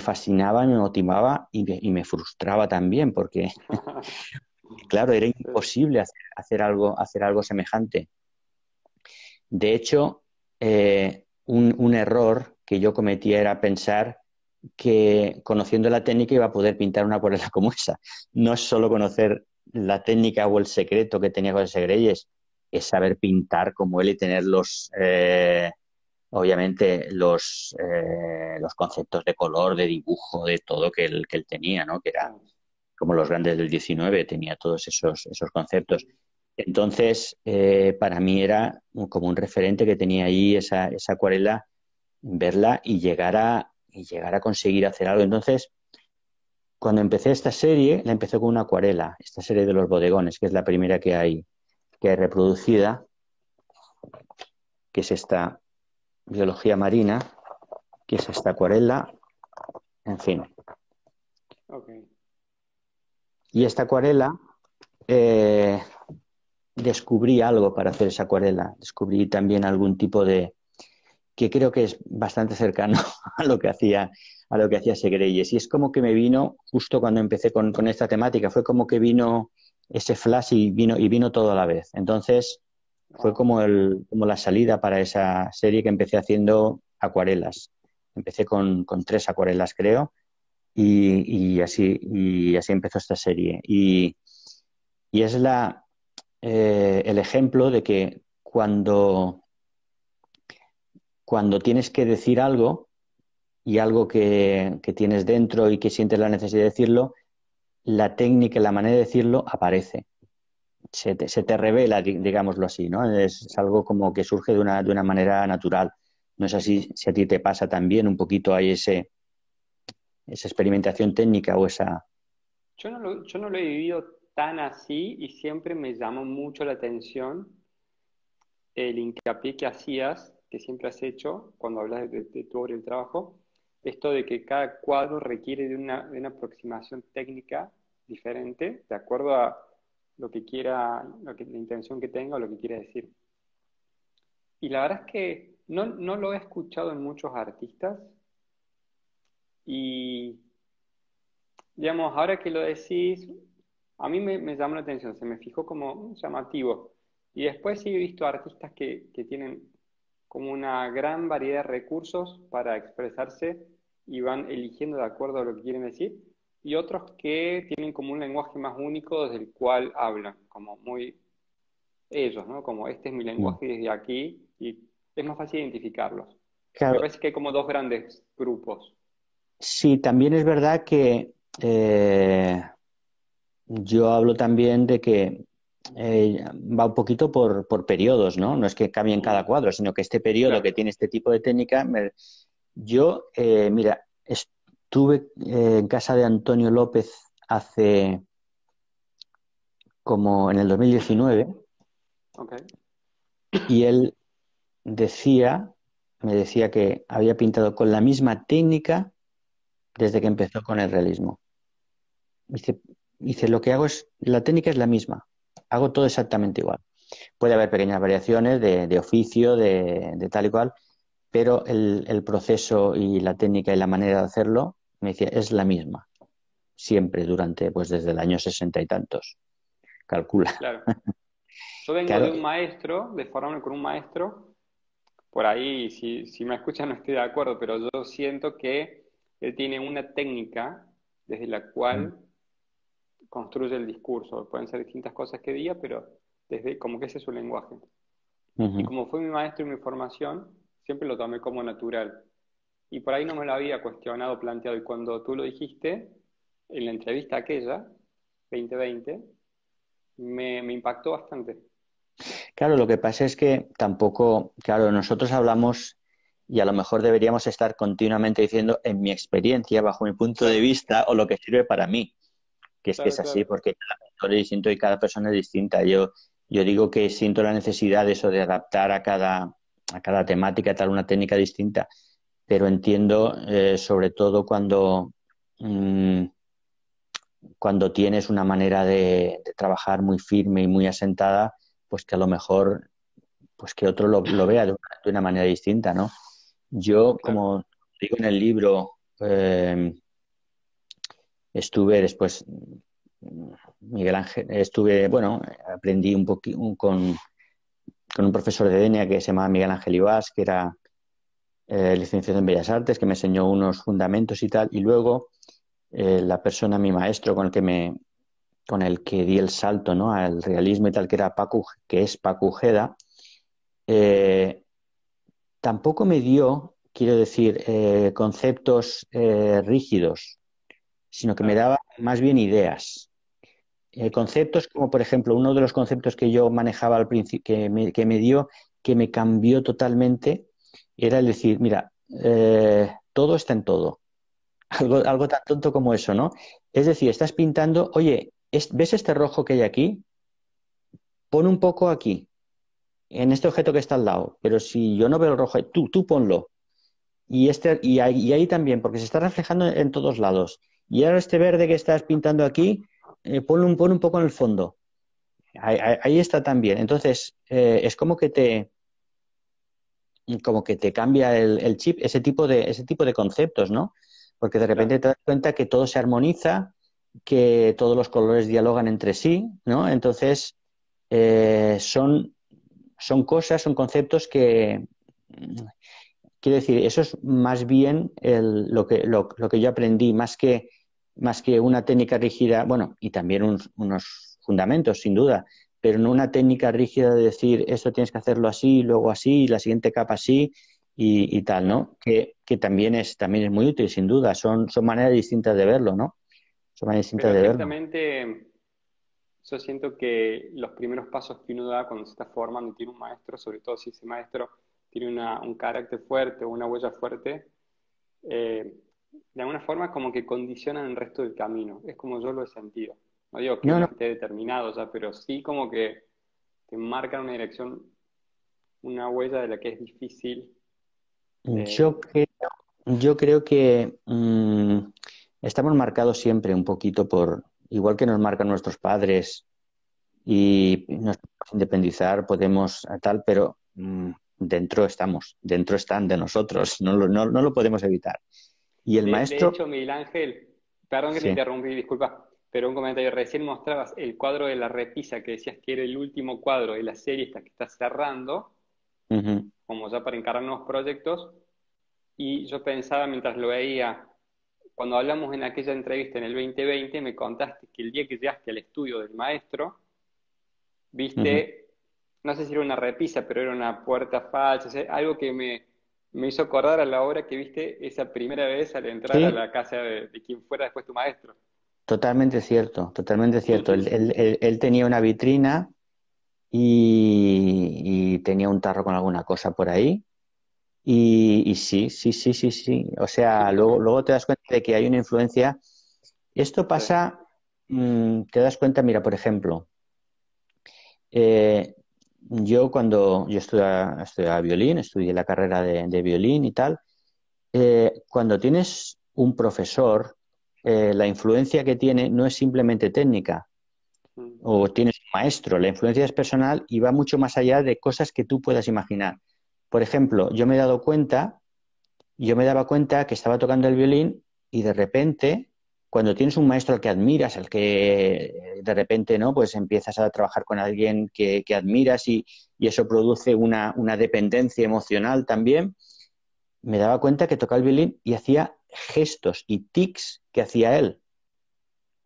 fascinaba, me motivaba y me frustraba también, porque, claro, era imposible hacer algo semejante. De hecho, un error que yo cometía era pensar que conociendo la técnica iba a poder pintar una acuarela como esa. No es solo conocer la técnica o el secreto que tenía José Segreyes, es saber pintar como él y tener obviamente, los conceptos de color, de dibujo, de todo que él tenía, ¿no? Que era como los grandes del 19, tenía todos esos conceptos. Entonces, para mí era como un referente que tenía ahí esa acuarela, verla y llegar a conseguir hacer algo. Entonces, cuando empecé esta serie, la empecé con una acuarela, esta serie de los bodegones, que es la primera que hay reproducida, que es esta biología marina, que es esta acuarela, en fin. Okay. Y esta acuarela, eh, descubrí algo para hacer esa acuarela, descubrí también algún tipo que creo que es bastante cercano a lo que hacía Segreyes. Y es como que me vino, justo cuando empecé con esta temática, fue como que vino ese flash y vino todo a la vez. Entonces, fue como la salida para esa serie que empecé haciendo acuarelas. Empecé con 3 acuarelas, creo, y así empezó esta serie. Y es el ejemplo de que cuando tienes que decir algo y algo que tienes dentro y que sientes la necesidad de decirlo, la técnica, la manera de decirlo aparece. Se te revela, digámoslo así, ¿no? Es algo como que surge de una manera natural. No es así si a ti te pasa también un poquito hay esa experimentación técnica o esa... Yo no lo he vivido tan así y siempre me llamó mucho la atención el hincapié que hacías, que siempre has hecho cuando hablas de tu obra y el trabajo, esto de que cada cuadro requiere de una aproximación técnica diferente, de acuerdo a lo que quiera, la intención que tenga o lo que quiera decir. Y la verdad es que no lo he escuchado en muchos artistas y, digamos, ahora que lo decís, a mí me llama la atención, se me fijó como llamativo. Y después sí he visto artistas que tienen como una gran variedad de recursos para expresarse y van eligiendo de acuerdo a lo que quieren decir, y otros que tienen como un lenguaje más único desde el cual hablan, como muy ellos, ¿no? Como este es mi lenguaje desde aquí, y es más fácil identificarlos. Me Claro, parece que hay como dos grandes grupos. sí, también es verdad que yo hablo también de que va un poquito por periodos, ¿no? No es que cambie en cada cuadro, sino que este periodo Claro. que tiene este tipo de técnica, mira, estuve en casa de Antonio López hace como en el 2019 Ok. y él decía, me decía que había pintado con la misma técnica desde que empezó con el realismo. Dice, dice, lo que hago es, la técnica es la misma, hago todo exactamente igual. Puede haber pequeñas variaciones de oficio, de tal y cual, pero el proceso y la técnica y la manera de hacerlo, me decía, es la misma, siempre durante, pues desde el año 60 y tantos, calcula. Claro. Yo vengo de Claro, un maestro, de formarme con un maestro. Por ahí, si me escuchan, no estoy de acuerdo, pero yo siento que él tiene una técnica desde la cual construye el discurso. Pueden ser distintas cosas que diga, pero desde como que ese es su lenguaje. Y Ujú. como fue mi maestro y mi formación, siempre lo tomé como natural. Y por ahí no me lo había cuestionado, planteado. Y cuando tú lo dijiste, en la entrevista aquella, 2020, me impactó bastante. Claro, lo que pasa es que tampoco, claro, nosotros hablamos y a lo mejor deberíamos estar continuamente diciendo en mi experiencia, bajo mi punto de Claro, vista o lo que sirve para mí, que es claro, así, claro. porque cada mentor es distinto y cada persona es distinta. Yo digo que siento la necesidad de eso, de adaptar a cada temática, tal una técnica distinta, pero entiendo sobre todo mm, cuando tienes una manera de trabajar muy firme y muy asentada, pues que a lo mejor pues que otro lo vea de una manera distinta, ¿no? Yo, Claro. como digo en el libro, estuve después, Miguel Ángel, bueno, aprendí un poquito con un profesor de Denia que se llamaba Miguel Ángel Ibás, que era licenciado en Bellas Artes, que me enseñó unos fundamentos y tal, y luego la persona, mi maestro, con el que di el salto, ¿no?, al realismo y tal, que es Paco Ujeda, eh, tampoco me dio, quiero decir, conceptos rígidos, sino que me Claro. daba más bien ideas. Conceptos como, por ejemplo, uno de los conceptos que yo manejaba al principio, que me dio, que me cambió totalmente, era el decir, mira, todo está en todo. Algo tan tonto como eso, ¿no? Es decir, estás pintando, oye, ¿ves este rojo que hay aquí? Pon un poco aquí, en este objeto que está al lado. Pero si yo no veo el rojo, tú ponlo. Y ahí también, porque se está reflejando en todos lados. Y ahora este verde que estás pintando aquí, pon un poco en el fondo. Ahí está también. Entonces, es como que te cambia el chip, ese tipo de conceptos, ¿no? Porque de repente Claro. te das cuenta que todo se armoniza, que todos los colores dialogan entre sí, ¿no? Entonces, son cosas, son conceptos que, quiero decir, eso es más bien lo que yo aprendí, más que una técnica rígida, bueno, y también unos fundamentos, sin duda, pero no una técnica rígida de decir esto tienes que hacerlo así, luego así, y la siguiente capa así y tal, Claro. ¿no? Que también es muy útil, sin duda, son maneras distintas de verlo, ¿no? Son maneras distintas Pero de verlo. estrictamente, yo siento que los primeros pasos que uno da cuando se está formando y tiene un maestro, sobre todo si ese maestro tiene un carácter fuerte o una huella fuerte, de alguna forma como que condicionan el resto del camino. Es como yo lo he sentido. No digo que No, uno no, esté determinado ya, pero sí como que te marcan una dirección, una huella de la que es difícil. yo eh, creo, yo creo que estamos marcados siempre un poquito igual que nos marcan nuestros padres y nos podemos independizar, podemos tal, pero dentro están de nosotros, no lo podemos evitar. Y el de maestro, hecho, Miguel Ángel, perdón que te sí, interrumpí, disculpa, pero un comentario. Recién mostrabas el cuadro de la repisa que decías que era el último cuadro de la serie esta que está cerrando, ujú, como ya para encarar nuevos proyectos, y yo pensaba mientras lo veía, cuando hablamos en aquella entrevista en el 2020, me contaste que el día que llegaste al estudio del maestro, ujú. viste, no sé si era una repisa, pero era una puerta falsa, o sea, algo que me hizo acordar a la hora que viste esa primera vez al entrar a Sí, la casa de quien fuera después tu maestro. totalmente cierto, totalmente cierto. Él tenía una vitrina y tenía un tarro con alguna cosa por ahí. Y sí, sí, sí, sí, sí. O sea, luego te das cuenta de que hay una influencia. Esto Sí. pasa, te das cuenta, mira, por ejemplo, eh, yo cuando yo estudiaba violín, estudié la carrera de violín y tal, cuando tienes un profesor, la influencia que tiene no es simplemente técnica, Mm. o tienes un maestro, la influencia es personal y va mucho más allá de cosas que tú puedas imaginar. Por ejemplo, yo me daba cuenta que estaba tocando el violín y de repente, cuando tienes un maestro al que admiras, al que de repente, ¿no?, pues empiezas a trabajar con alguien que admiras y eso produce una dependencia emocional también, me daba cuenta que tocaba el violín y hacía gestos y tics que hacía él.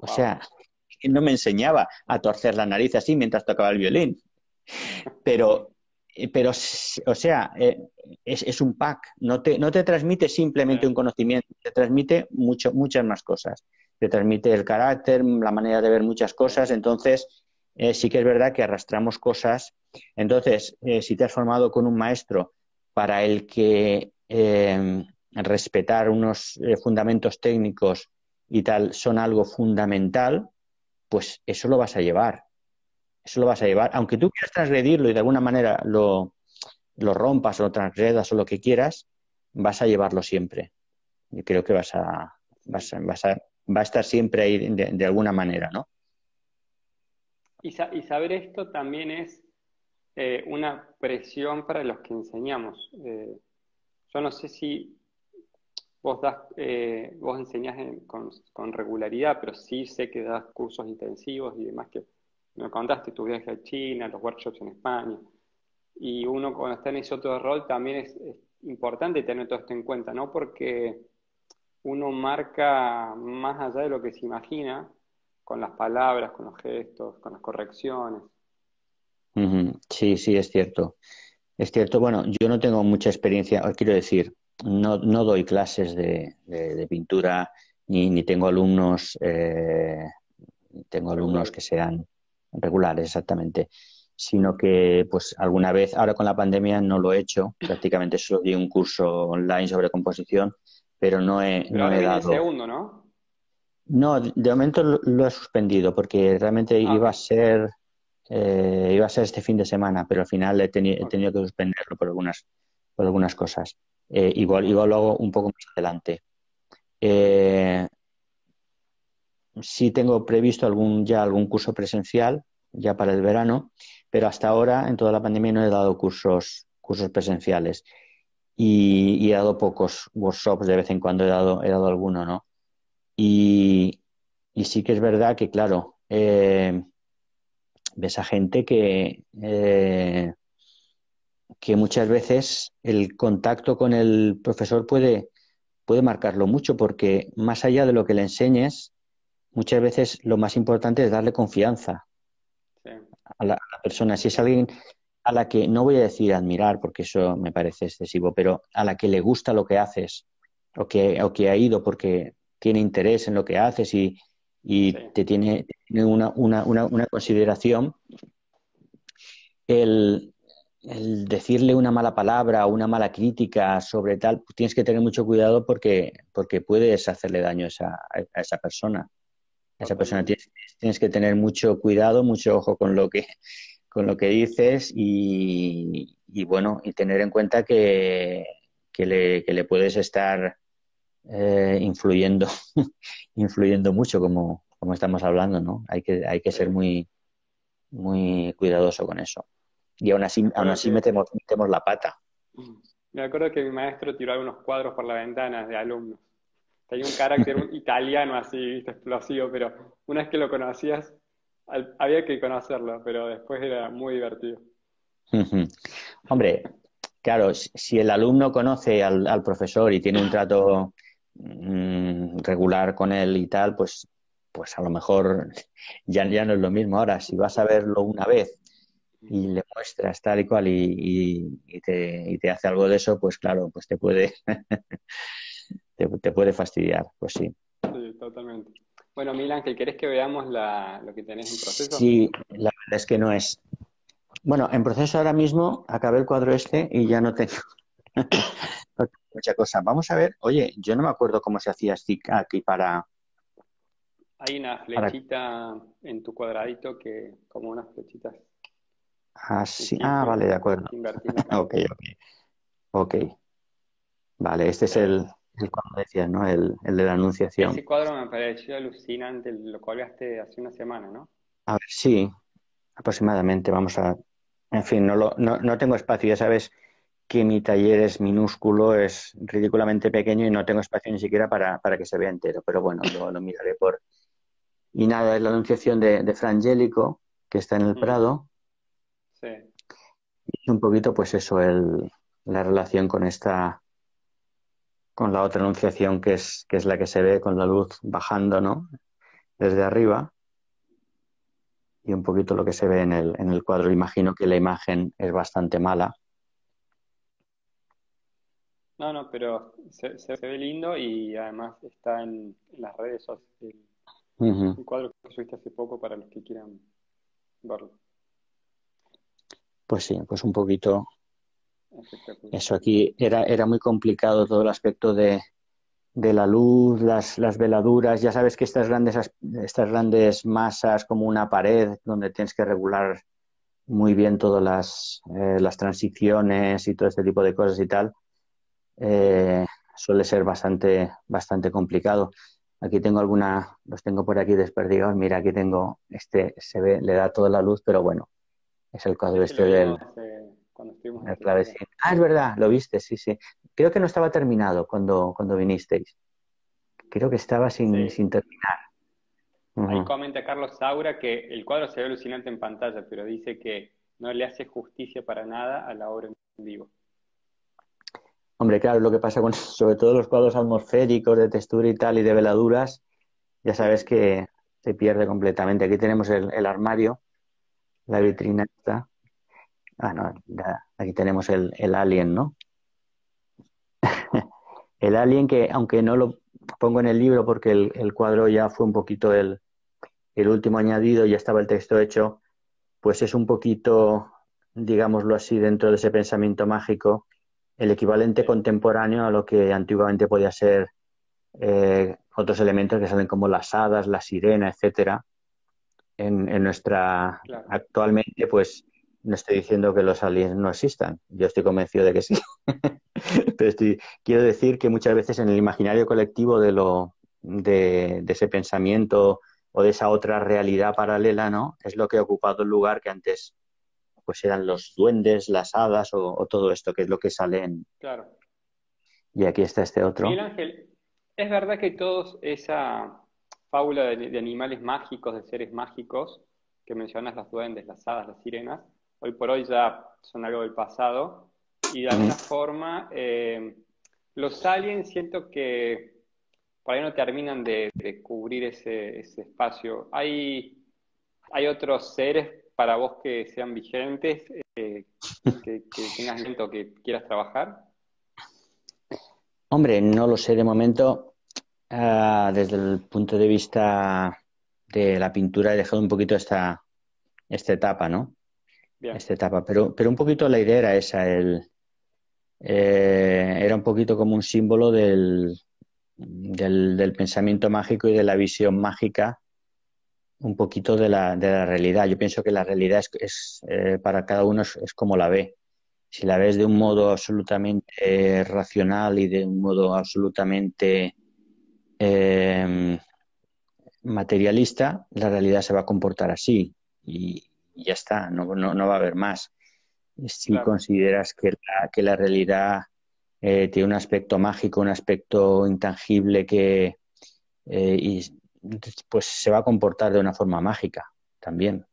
O Wow. sea, no me enseñaba a torcer la nariz así mientras tocaba el violín, pero pero, o sea, es un pack. No te transmite simplemente un conocimiento, te transmite muchas más cosas. Te transmite el carácter, la manera de ver muchas cosas. Entonces, sí que es verdad que arrastramos cosas. Entonces, si te has formado con un maestro para el que respetar unos fundamentos técnicos y tal son algo fundamental, pues eso lo vas a llevar. Eso lo vas a llevar. Aunque tú quieras transgredirlo y de alguna manera lo rompas o lo transgredas o lo que quieras, vas a llevarlo siempre. Yo creo que va a estar siempre ahí de alguna manera, ¿no? Y saber esto también es una presión para los que enseñamos. Yo no sé si vos enseñás con regularidad, pero sí sé que das cursos intensivos y demás, que me contaste tu viaje a China, los workshops en España. Y uno cuando está en ese otro rol también es importante tener todo esto en cuenta, ¿no? Porque uno marca más allá de lo que se imagina con las palabras, con los gestos, con las correcciones. Sí, sí, es cierto. Es cierto. Bueno, yo no tengo mucha experiencia, quiero decir, no doy clases de pintura ni tengo alumnos, Regular. que sean regulares, exactamente, sino que pues alguna vez, ahora con la pandemia no lo he hecho, prácticamente solo di un curso online sobre composición, pero Pero no ahora he viene el dado. segundo, ¿no? No, de momento lo he suspendido porque realmente Ah, ok. iba a ser este fin de semana, pero al final he Ok. tenido que suspenderlo por algunas cosas. Igual lo hago un poco más adelante. Eh, sí tengo previsto ya algún curso presencial ya para el verano, pero hasta ahora, en toda la pandemia, no he dado cursos presenciales y he dado pocos workshops, de vez en cuando he dado alguno, ¿no? Y, y sí que es verdad que, claro, ves a gente que muchas veces el contacto con el profesor puede marcarlo mucho, porque más allá de lo que le enseñes, muchas veces lo más importante es darle confianza Sí. a la persona. Si es alguien a la que, no voy a decir admirar, porque eso me parece excesivo, pero a la que le gusta lo que haces o que ha ido porque tiene interés en lo que haces y Sí. te tiene una consideración, el, el decirle una mala palabra o una mala crítica sobre tal, pues tienes que tener mucho cuidado porque puedes hacerle daño a esa persona. A esa persona Totalmente. tienes que tener mucho cuidado, mucho ojo con lo que dices y bueno, y tener en cuenta que le puedes estar influyendo, influyendo mucho como estamos hablando, ¿no? Hay que Sí. ser muy cuidadoso con eso. Y Me aún acuerdo así que, metemos la pata. me acuerdo que mi maestro tiró algunos cuadros por la ventana de alumnos. Tenía un carácter italiano así, ¿viste? Explosivo, pero una vez que lo conocías, había que conocerlo, pero después era muy divertido. Hombre, claro, si el alumno conoce al profesor y tiene un trato regular con él y tal, pues a lo mejor ya no es lo mismo. Ahora, si vas a verlo una vez y le muestras tal y cual y te hace algo de eso, pues claro, pues te puede fastidiar, pues sí. Sí, totalmente. Bueno, Miguel Ángel, ¿querés que veamos lo que tenés en proceso? Sí, la verdad es que no es. Bueno, en proceso ahora mismo acabé el cuadro este y ya no tengo, no tengo mucha cosa. Vamos a ver, oye, yo no me acuerdo cómo se hacía stick aquí Hay una para... flechita en tu cuadradito que, como unas flechitas en Así. Ah, círculo, vale, de acuerdo. hay que invertirlas. Ok, ok. Vale, este es Eh, como decías, ¿no? El de la anunciación. Ese cuadro me pareció alucinante, lo colgaste hace una semana, ¿no? A ver, sí, aproximadamente. Vamos a... En fin, no tengo espacio. Ya sabes que mi taller es minúsculo, es ridículamente pequeño y no tengo espacio ni siquiera para que se vea entero. Pero bueno, lo miraré por... Y nada, es la anunciación de Frangélico, que está en el Mm, Prado. sí, Y un poquito, pues eso, la relación con la otra anunciación que es la que se ve con la luz bajando, ¿no? Desde arriba. y un poquito lo que se ve en el cuadro. Imagino que la imagen es bastante mala. No, no, pero se ve lindo y además está en las redes sociales. Ujú. Un cuadro que subiste hace poco para los que quieran verlo. Pues sí, pues un poquito Espectacular. eso. Aquí era muy complicado todo el aspecto de la luz, las veladuras. Ya sabes que estas grandes masas como una pared donde tienes que regular muy bien todas las transiciones y todo este tipo de cosas y tal, eh, suele ser bastante complicado. Aquí tengo los tengo por aquí desperdigados. Mira, aquí tengo se ve, le da toda la luz, pero bueno, es el cuadro Ese lo este vimos cuando estuvimos en del Argentina. clavecín. Ah, es verdad, lo viste, sí, sí. Creo que no estaba terminado cuando vinisteis. Creo que estaba Sí. sin terminar. Ahí Ujú. comenta Carlos Saura que el cuadro se ve alucinante en pantalla, pero dice que no le hace justicia para nada a la obra en vivo. Hombre, claro, lo que pasa con sobre todo los cuadros atmosféricos de textura y tal y de veladuras, ya sabes que se pierde completamente. Aquí tenemos el armario, la Sí, vitrina está. Ah, no, aquí tenemos el alien, ¿no? El alien que, aunque no lo pongo en el libro porque el cuadro ya fue un poquito el último añadido, ya estaba el texto hecho, pues es un poquito, digámoslo así, dentro de ese pensamiento mágico, el equivalente sí, contemporáneo a lo que antiguamente podía ser otros elementos que salen como las hadas, la sirena, etcétera. En nuestra claro. actualmente, pues no estoy diciendo que los aliens no existan. Yo estoy convencido de que sí. Pero quiero decir que muchas veces en el imaginario colectivo de ese pensamiento o de esa otra realidad paralela, ¿no? Es lo que ha ocupado el lugar que antes pues eran los duendes, las hadas o todo esto, que es lo que sale Claro. y aquí está este Miguel otro. Ángel, ¿es verdad que toda esa fábula de animales mágicos, de seres mágicos, que mencionas, las duendes, las hadas, las sirenas, hoy por hoy ya son algo del pasado? Y de alguna forma, los aliens siento que por ahí no terminan de cubrir ese espacio. ¿Hay otros seres para vos que sean vigentes, que tengas en mente o que quieras trabajar? Hombre, no lo sé de momento. Desde el punto de vista de la pintura he dejado un poquito esta etapa, ¿no? Bien, Esta etapa, pero un poquito la idea era esa, era un poquito como un símbolo del pensamiento mágico y de la visión mágica, un poquito de la realidad. Yo pienso que la realidad para cada uno es como la ve. Si la ves de un modo absolutamente racional y de un modo absolutamente eh, materialista, la realidad se va a comportar así y ya está, no va a haber más. Si claro, consideras que la realidad tiene un aspecto mágico, un aspecto intangible y pues se va a comportar de una forma mágica también.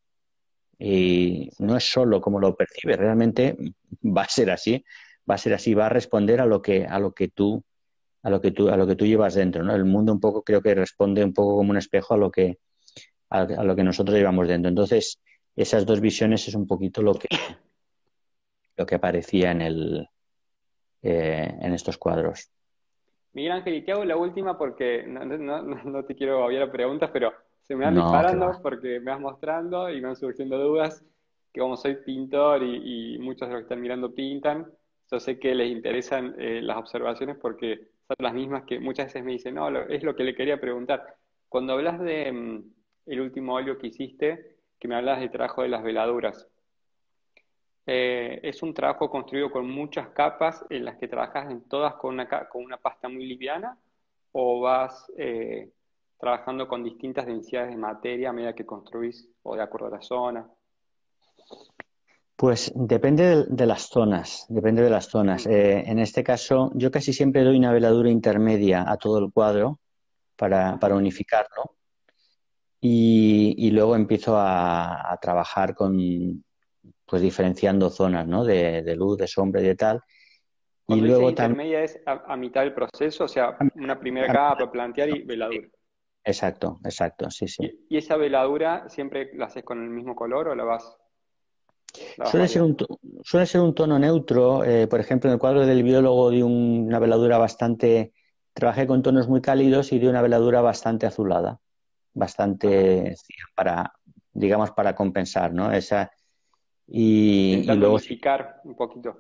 Y sí, no es solo como lo percibes, realmente va a ser así, va a responder a lo que tú llevas dentro, ¿no? El mundo un poco creo que responde un poco como un espejo a lo que nosotros llevamos dentro. Entonces, esas dos visiones es un poquito lo que aparecía en estos cuadros. Miguel Ángel, y te hago la última porque no te quiero agobiar a preguntas, pero se me van No, que va. disparando porque me vas mostrando y me van surgiendo dudas, que como soy pintor y muchos de los que están mirando pintan, yo sé que les interesan las observaciones porque son las mismas que muchas veces me dicen, no, es lo que le quería preguntar. Cuando hablas de el último óleo que hiciste, que me hablas del trabajo de las veladuras, es un trabajo construido con muchas capas en las que trabajas en todas con una pasta muy liviana o vas trabajando con distintas densidades de materia a medida que construís o de acuerdo a la zona. Pues depende de las zonas, depende de las zonas. Mm, En este caso, yo casi siempre doy una veladura intermedia a todo el cuadro para ujú, unificarlo y luego empiezo a trabajar pues diferenciando zonas, ¿no? De luz, de sombra y de tal. Y Cuando dices luego también intermedia es a mitad del proceso, o sea, una primera capa, plantear y veladura. exacto, exacto, sí, sí. ¿Y esa veladura siempre la haces con el mismo color o la vas Suele ser variando? suele ser un tono neutro. Por ejemplo, en el cuadro del biólogo di una veladura bastante... Trabajé con tonos muy cálidos y de una veladura bastante azulada, Ajá. bastante sí, para, digamos, para compensar, ¿no? Y Intentando luego sí, unificar un poquito.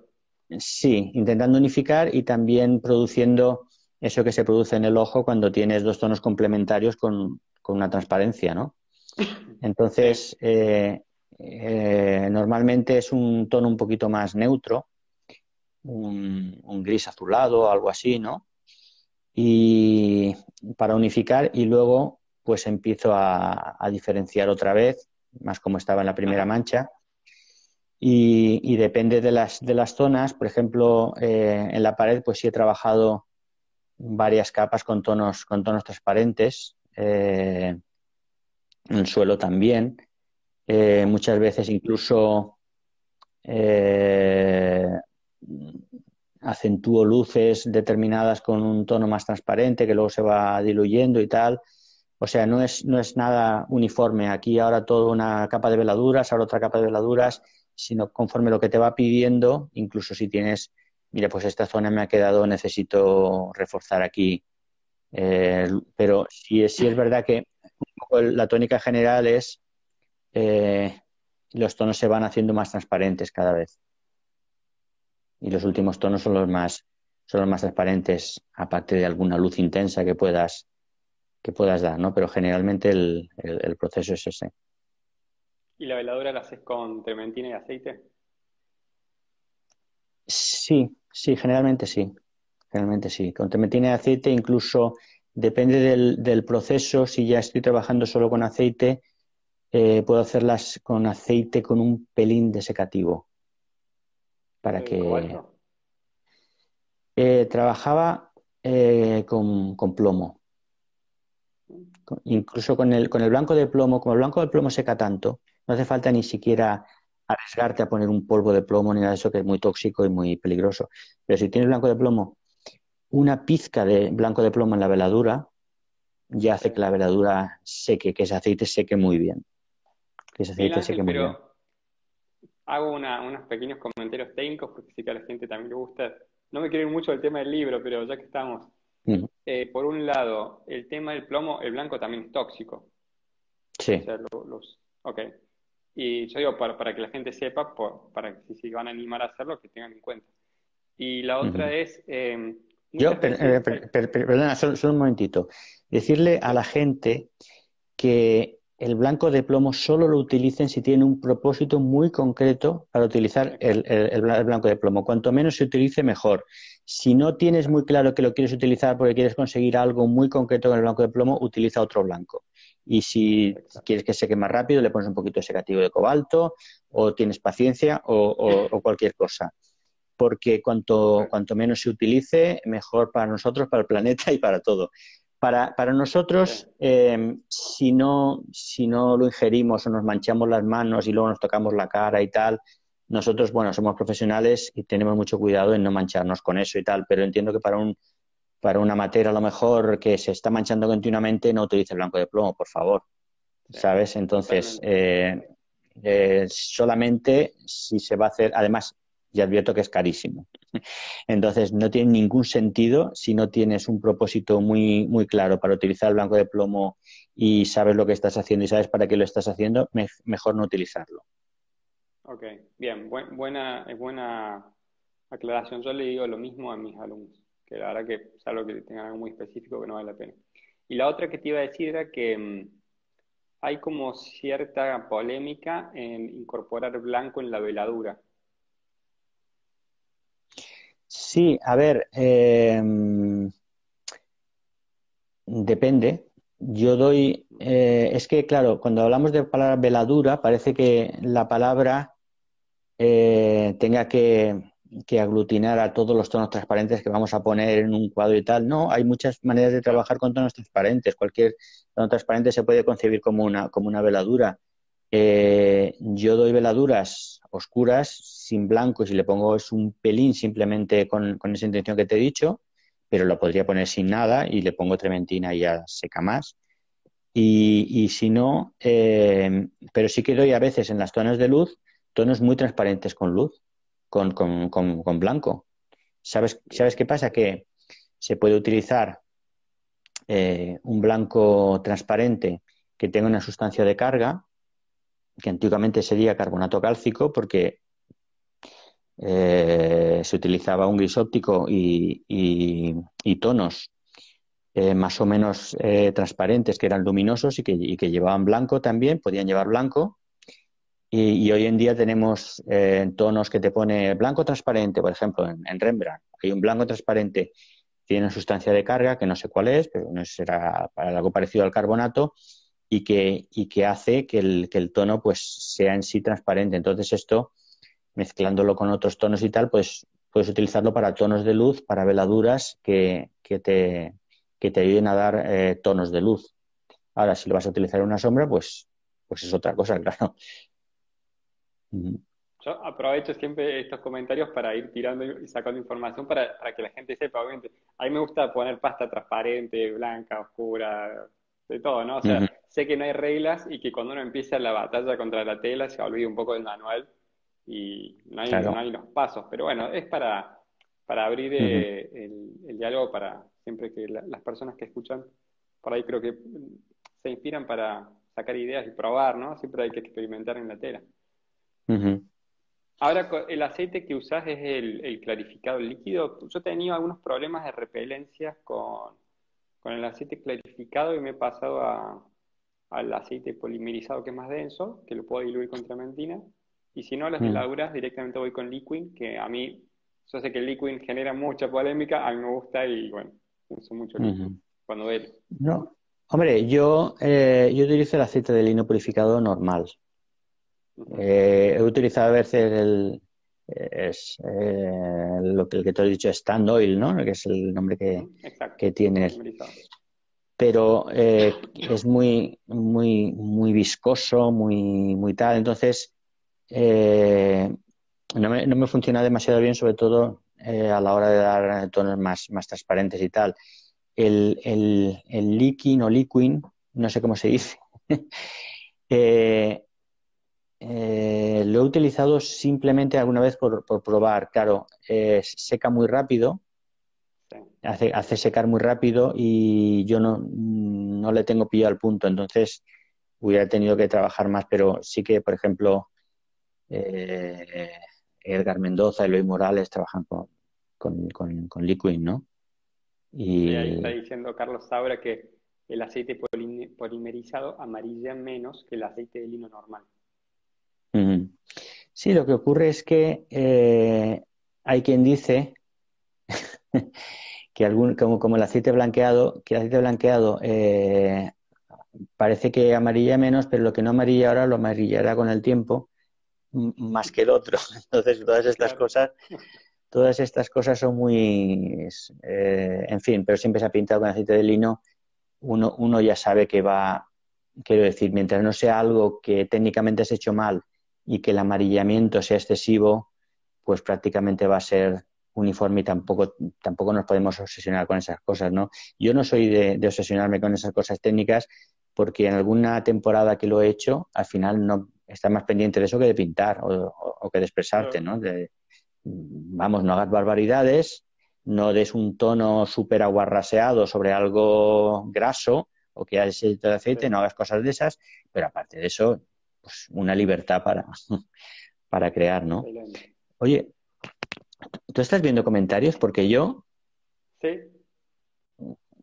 sí, intentando unificar y también produciendo eso que se produce en el ojo cuando tienes dos tonos complementarios con una transparencia, ¿no? Sí. Entonces, normalmente es un tono un poquito más neutro, un gris azulado o algo así, ¿no? Y para unificar y luego pues empiezo a diferenciar otra vez, más como estaba en la primera Ajá. mancha. Y depende de las zonas, por ejemplo, en la pared pues sí he trabajado varias capas con tonos transparentes, en el suelo también, muchas veces incluso eh, acentúo luces determinadas con un tono más transparente que luego se va diluyendo y tal. O sea, no es nada uniforme. Aquí ahora toda una capa de veladuras, ahora otra capa de veladuras, Claro. sino conforme lo que te va pidiendo, incluso si tienes, mira, pues esta zona me ha quedado, necesito reforzar aquí. Pero sí es verdad que un poco la tónica general es eh, los tonos se van haciendo más transparentes cada vez. Y los últimos tonos son los más transparentes, aparte de alguna luz intensa que puedas dar, ¿no? Pero generalmente el proceso es ese. ¿Y la veladura la haces con trementina y aceite? Sí, sí, generalmente sí. Generalmente sí. Con trementina y aceite, incluso depende del proceso. Si ya estoy trabajando solo con aceite, puedo hacerlas con aceite con un pelín de secativo para que ¿Cobalto? trabajaba con plomo. Incluso con el blanco de plomo, como el blanco de plomo seca tanto, no hace falta ni siquiera arriesgarte a poner un polvo de plomo ni nada de eso que es muy tóxico y muy peligroso. Pero si tienes blanco de plomo, una pizca de blanco de plomo en la veladura ya Sí. hace que la veladura seque, que ese aceite seque muy bien. Que ese Miguel aceite seque Ángel, muy bien. pero hago unos pequeños comentarios técnicos porque sé que a la gente también le gusta. No me quiero ir mucho del tema del libro, pero ya que estamos. Mm, Por un lado, el tema del plomo, el blanco también es tóxico. O sí. sea, Ok. Y yo digo, para que la gente sepa, para que si se van a animar a hacerlo, que tengan en cuenta. Y la otra Ujú. es, Yo, muchas veces perdona, solo un momentito. Decirle a sí, la gente que el blanco de plomo solo lo utilicen si tiene un propósito muy concreto para utilizar exacto. el blanco de plomo. Cuanto menos se utilice, mejor. Si no tienes muy claro que lo quieres utilizar porque quieres conseguir algo muy concreto con el blanco de plomo, utiliza otro blanco. Y si Exacto. quieres que seque más rápido, le pones un poquito de secativo de cobalto o tienes paciencia o cualquier cosa. Porque cuanto menos se utilice, mejor para nosotros, para el planeta y para todo. Para Sí, nosotros, si no lo ingerimos o nos manchamos las manos y luego nos tocamos la cara y tal, nosotros, bueno, somos profesionales y tenemos mucho cuidado en no mancharnos con eso y tal, pero entiendo que para un amateur a lo mejor que se está manchando continuamente, no utilice blanco de plomo, por favor, sí, ¿sabes? Entonces, totalmente. solamente si se va a hacer, además, ya advierto que es carísimo. Entonces, no tiene ningún sentido si no tienes un propósito muy claro para utilizar el blanco de plomo y sabes lo que estás haciendo y sabes para qué lo estás haciendo, mejor no utilizarlo. Ok, bien, es buena aclaración. Yo le digo lo mismo a mis alumnos, que la verdad que es algo que tengan algo muy específico que no vale la pena. Y la otra que te iba a decir era que hay como cierta polémica en incorporar blanco en la veladura. Sí, a ver, depende. Yo doy, es que claro, cuando hablamos de palabra veladura, parece que la palabra tenga que aglutinar a todos los tonos transparentes que vamos a poner en un cuadro y tal. No, hay muchas maneras de Claro, trabajar con tonos transparentes. Cualquier tono transparente se puede concebir como una veladura. Yo doy veladuras oscuras, sin blanco, y si le pongo es un pelín simplemente con esa intención que te he dicho, pero lo podría poner sin nada y le pongo trementina y ya seca más. y si no, pero sí que doy a veces en las tonos de luz, tonos muy transparentes con luz, con blanco. ¿Sabes qué pasa? Que se puede utilizar un blanco transparente que tenga una sustancia de carga, que antiguamente sería carbonato cálcico, porque se utilizaba un gris óptico y tonos más o menos transparentes que eran luminosos y que llevaban blanco también, podían llevar blanco. Y hoy en día tenemos tonos que te pone blanco transparente, por ejemplo, en Rembrandt. Hay un blanco transparente, tiene una sustancia de carga que no sé cuál es, pero no será para algo parecido al carbonato y que hace que el tono pues sea en sí transparente. Entonces esto, mezclándolo con otros tonos y tal, pues puedes utilizarlo para tonos de luz, para veladuras que te ayuden a dar tonos de luz. Ahora, si lo vas a utilizar en una sombra, pues es otra cosa, claro. Ujú. Yo aprovecho siempre estos comentarios para ir tirando y sacando información para que la gente sepa, obviamente. A mí me gusta poner pasta transparente, blanca, oscura, de todo, ¿no? O sea, Ujú. sé que no hay reglas y que cuando uno empieza la batalla contra la tela se olvida un poco del manual y no Claro. hay los pasos. Pero bueno, es para abrir Ujú. el diálogo para siempre que las personas que escuchan, por ahí creo que se inspiran para sacar ideas y probar, ¿no? Siempre hay que experimentar en la tela. Ujú. Ahora, el aceite que usás es el clarificado líquido. Yo he tenido algunos problemas de repelencia con el aceite clarificado y me he pasado al aceite polimerizado que es más denso, que lo puedo diluir con trementina. Y si no, las Ujú. veladuras directamente voy con Liquin, que a mí, yo sé que el Liquin genera mucha polémica, a mí me gusta y bueno, uso mucho Liquin Ujú. cuando velo. No, hombre, yo utilizo el aceite de lino purificado normal. Ujú. He utilizado a veces el que te he dicho, Stand Oil, ¿no? Que es el nombre Ujú. Exacto, que tiene. polimerizado. Pero es muy, muy, muy viscoso, muy, muy tal. Entonces, eh, no me funciona demasiado bien, sobre todo a la hora de dar tonos más transparentes y tal. El Liquin o Liquin, no sé cómo se dice, eh, lo he utilizado simplemente alguna vez por probar. Claro, seca muy rápido, Sí. hace secar muy rápido y yo no le tengo pillado al punto. Entonces, hubiera tenido que trabajar más, pero sí que, por ejemplo, eh, Edgar Mendoza y Luis Morales trabajan con Liquid, ¿no? Sí, ahí está Y diciendo Carlos Saura que el aceite polimerizado amarilla menos que el aceite de lino normal. ujú. Sí, lo que ocurre es que hay quien dice que como el aceite blanqueado, que el aceite blanqueado parece que amarilla menos, pero lo que no amarilla ahora lo amarillará con el tiempo más que el otro. Entonces, Claro. todas estas cosas son muy, en fin, pero siempre se ha pintado con aceite de lino. Uno ya sabe que va, quiero decir, mientras no sea algo que técnicamente has hecho mal y que el amarillamiento sea excesivo, pues prácticamente va a ser uniforme y tampoco nos podemos obsesionar con esas cosas, ¿no? Yo no soy de obsesionarme con esas cosas técnicas porque en alguna temporada que lo he hecho, al final no está más pendiente de eso que de pintar o que de expresarte, Claro. ¿no? Vamos, no hagas barbaridades, no des un tono súper aguarraseado sobre algo graso o que haya de aceite, no Sí. hagas cosas de esas, pero aparte de eso, pues una libertad para crear, ¿no? Excelente. Oye, ¿tú estás viendo comentarios? Porque Sí,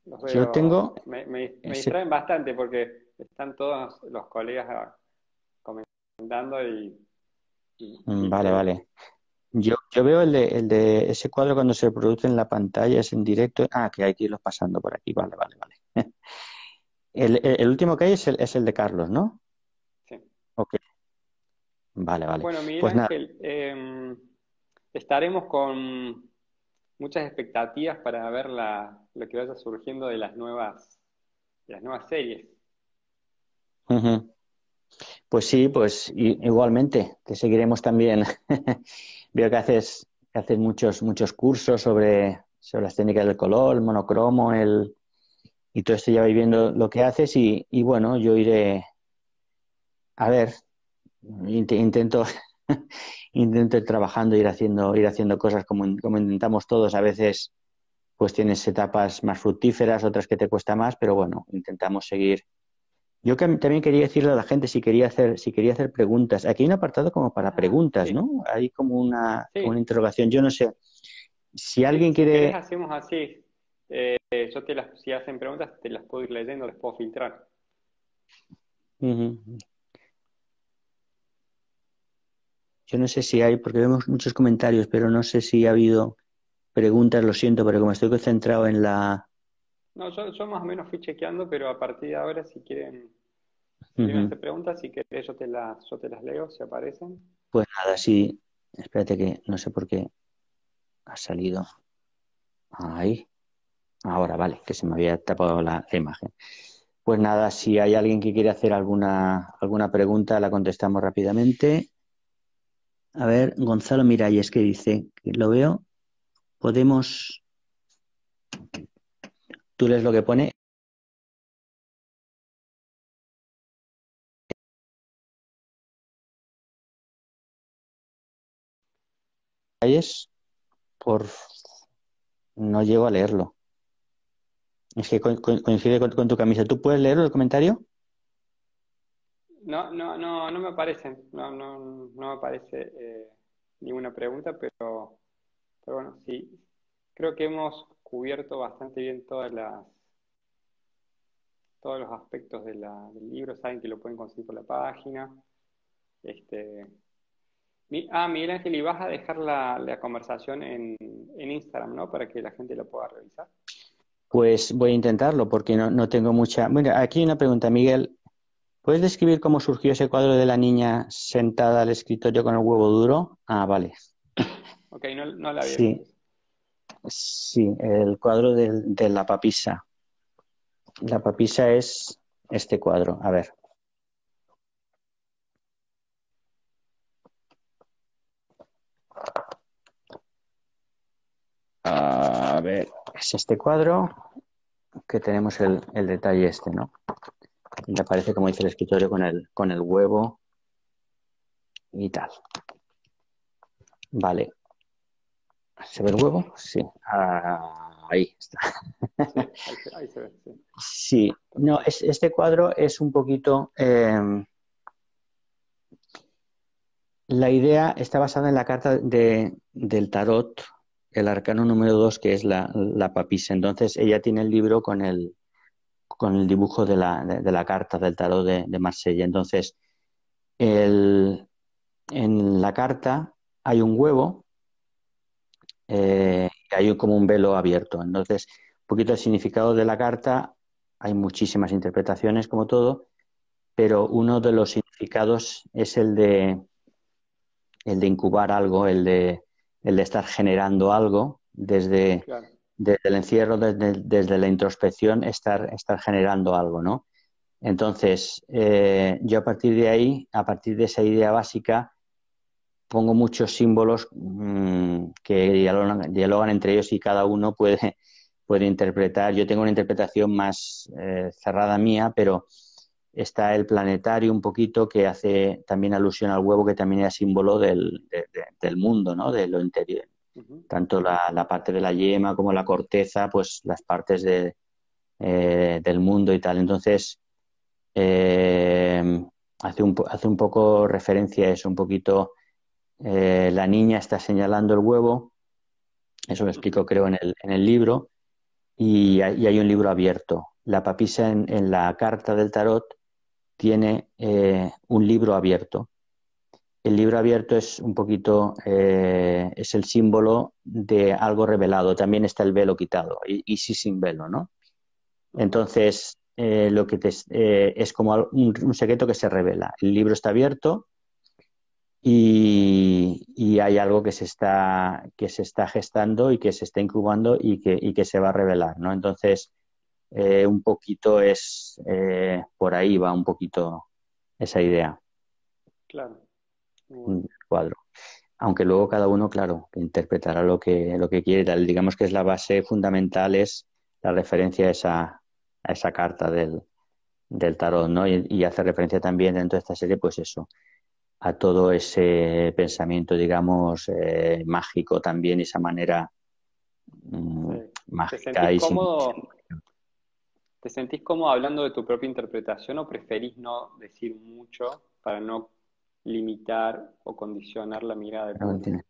los yo veo, tengo me ese... distraen bastante porque están todos los colegas comentando y Vale, bueno, vale. Yo veo el de ese cuadro cuando se reproduce en la pantalla, es en directo. Ah, que hay que irlos pasando por aquí. Vale, vale, vale. El último que hay es el de Carlos, ¿no? sí. Ok, vale, vale. Bueno, Miguel Pues nada, Ángel, estaremos con muchas expectativas para ver lo que vaya surgiendo de las nuevas series. ujú. Pues sí, pues igualmente, te seguiremos también. Veo que haces muchos cursos sobre las técnicas del color, el monocromo, y todo esto ya vais viendo lo que haces y bueno, yo iré, a ver, intento, intento ir trabajando, ir haciendo cosas como intentamos todos. A veces pues tienes etapas más fructíferas, otras que te cuesta más, pero bueno, intentamos seguir. Yo también quería decirle a la gente si quería hacer preguntas. Aquí hay un apartado como para preguntas, Sí, ¿no? Hay como una sí, interrogación. Yo no sé. Si sí, alguien si querés quiere. hacemos así. Si hacen preguntas, te las puedo ir leyendo, las puedo filtrar. Ujú. Yo no sé si hay, porque vemos muchos comentarios, pero no sé si ha habido preguntas, lo siento, pero como estoy concentrado en la. No, yo más o menos fui chequeando, pero a partir de ahora, si quieren Ujú. hacer preguntas, si querés, yo te las leo, si aparecen. Pues nada, sí. Espérate que no sé por qué ha salido. Ahí. Ahora, vale, que se me había tapado la imagen. Pues nada, si hay alguien que quiere hacer alguna pregunta, la contestamos rápidamente. A ver, Gonzalo Miralles, que dice, que lo veo, podemos, tú lees lo que pone, Miralles, por, no llego a leerlo. Es que coincide con tu camisa. ¿Tú puedes leerlo el comentario? No, no, no, no me aparecen, no me aparece ninguna pregunta, pero bueno, sí, creo que hemos cubierto bastante bien todos los aspectos del libro, saben que lo pueden conseguir por la página. Este, Miguel Ángel, y vas a dejar la conversación en Instagram, ¿no? Para que la gente la pueda revisar. Pues voy a intentarlo porque no tengo mucha. Bueno, aquí hay una pregunta, Miguel. ¿Puedes describir cómo surgió ese cuadro de la niña sentada al escritorio con el huevo duro? Ah, vale. Ok, no la había visto. Sí, sí, el cuadro de la papisa. La papisa es este cuadro. A ver. A ver, es este cuadro que tenemos el detalle este, ¿no? Y aparece, como dice el escritorio, con el huevo y tal. Vale. ¿Se ve el huevo? Sí. Ah, ahí está. Sí, ahí se ve, sí. Sí. No, este cuadro es un poquito. La idea está basada en la carta del tarot, el arcano número 2, que es la papisa. Entonces, ella tiene el libro con el dibujo de la carta del tarot de Marsella. Entonces, en la carta hay un huevo y hay como un velo abierto. Entonces, un poquito el significado de la carta, hay muchísimas interpretaciones como todo, pero uno de los significados es el de incubar algo, el de estar generando algo Claro. desde el encierro, desde la introspección, estar generando algo, ¿no? Entonces, yo a partir de ahí, a partir de esa idea básica, pongo muchos símbolos que dialogan entre ellos y cada uno puede interpretar. Yo tengo una interpretación más cerrada mía, pero está el planetario un poquito que hace también alusión al huevo, que también es símbolo del mundo, ¿no? De lo interior. Ujú. Tanto la parte de la yema como la corteza, pues las partes del mundo y tal. Entonces, hace un poco referencia a eso, un poquito. La niña está señalando el huevo, eso lo explico Ujú. creo en el libro, y hay un libro abierto. La papisa en la carta del tarot tiene un libro abierto. El libro abierto es un poquito, es el símbolo de algo revelado. También está el velo quitado, y sí sin velo, ¿no? Ujú. Entonces, lo que es como un secreto que se revela. El libro está abierto y hay algo que se está gestando y que se está incubando y que se va a revelar, ¿no? Entonces, un poquito por ahí va un poquito esa idea, Claro. Muy bueno. un cuadro. Aunque luego cada uno, claro, interpretará lo que quiere. Digamos que es la base fundamental, es la referencia a a esa carta del tarot, ¿no? Y hace referencia también dentro de esta serie, pues eso, a todo ese pensamiento, digamos, mágico también, esa manera Sí. ¿Te mágica sentís y sin... cómodo, te sentís cómodo hablando de tu propia interpretación o preferís no decir mucho para no limitar o condicionar la mirada del no público? entiendo.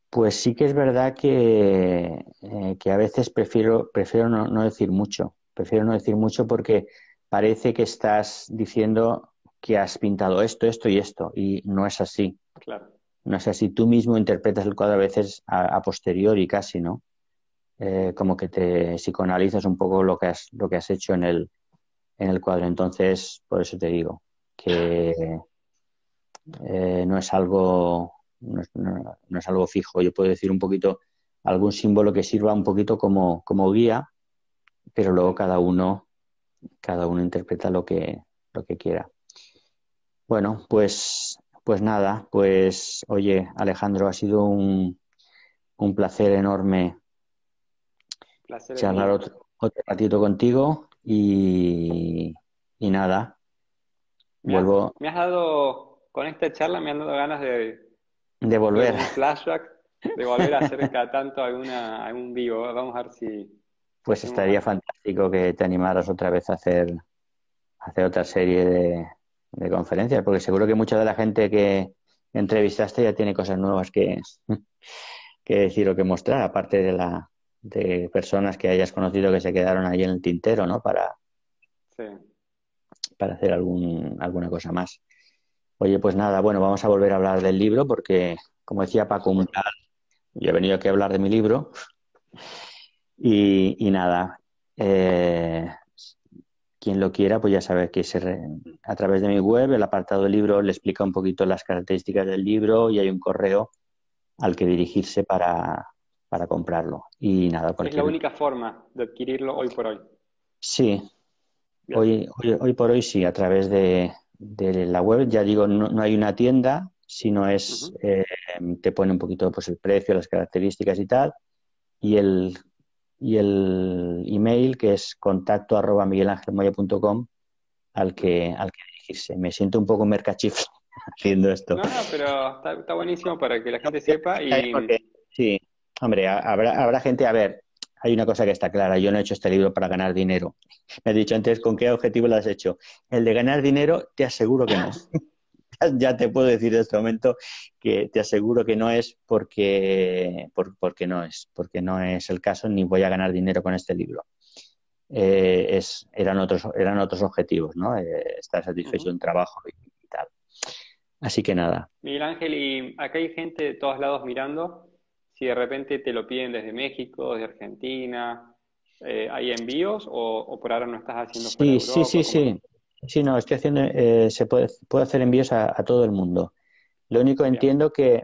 Pues sí que es verdad que a veces prefiero no decir mucho. Prefiero no decir mucho porque parece que estás diciendo que has pintado esto, esto y esto, y no es así. Claro. No es así. Tú mismo interpretas el cuadro a veces a posteriori casi, ¿no? Como que te psicoanalizas un poco lo que has hecho en el cuadro. Entonces, por eso te digo que no es algo, no es algo fijo. Yo puedo decir un poquito algún símbolo que sirva un poquito como guía, pero luego cada uno interpreta lo que quiera. Bueno, pues nada, pues oye, Alejandro, ha sido un placer enorme Placer es charlar mío. otro ratito contigo y nada, vuelvo Me has dado, con esta charla me han dado ganas de tuve volver. como un flashback de volver a hacer cada tanto algún vivo. Vamos a ver si Pues hacemos estaría algo. fantástico que te animaras otra vez a hacer otra serie de conferencias, porque seguro que mucha de la gente que entrevistaste ya tiene cosas nuevas que decir o que mostrar, aparte de personas que hayas conocido que se quedaron ahí en el tintero, ¿no? Sí. Para hacer alguna cosa más. Oye, pues nada, bueno, vamos a volver a hablar del libro porque, como decía Por Paco, supuesto. yo he venido aquí a hablar de mi libro y nada, eh, quien lo quiera, pues ya sabe que a través de mi web, el apartado del libro le explica un poquito las características del libro y hay un correo al que dirigirse para comprarlo. Y nada, Es la cualquier... única forma de adquirirlo hoy por hoy. Sí, Bien. hoy por hoy sí, a través de la web, ya digo, no hay una tienda, sino es, Ujú. te pone un poquito pues, el precio, las características y tal, y y el email que es contacto@miguelangelmoya.com al que dirigirse. Me siento un poco mercachifle haciendo esto. No, no, pero está buenísimo para que la gente sepa Porque, sí, hombre, habrá gente, a ver, hay una cosa que está clara, yo no he hecho este libro para ganar dinero. Me has dicho antes, ¿con qué objetivo lo has hecho? El de ganar dinero, te aseguro que no. Ya te puedo decir en este momento que te aseguro que no es porque no es el caso, ni voy a ganar dinero con este libro. Eran otros objetivos, ¿no? Estar satisfecho Ujú. en trabajo y tal. Así que nada. Miguel Ángel, y acá hay gente de todos lados mirando. Si de repente te lo piden desde México, desde Argentina, ¿hay envíos o por ahora no estás haciendo fuera de Europa? ¿Cómo es? Sí. Sí, no, estoy haciendo, puede hacer envíos a todo el mundo. Lo único Bien, entiendo que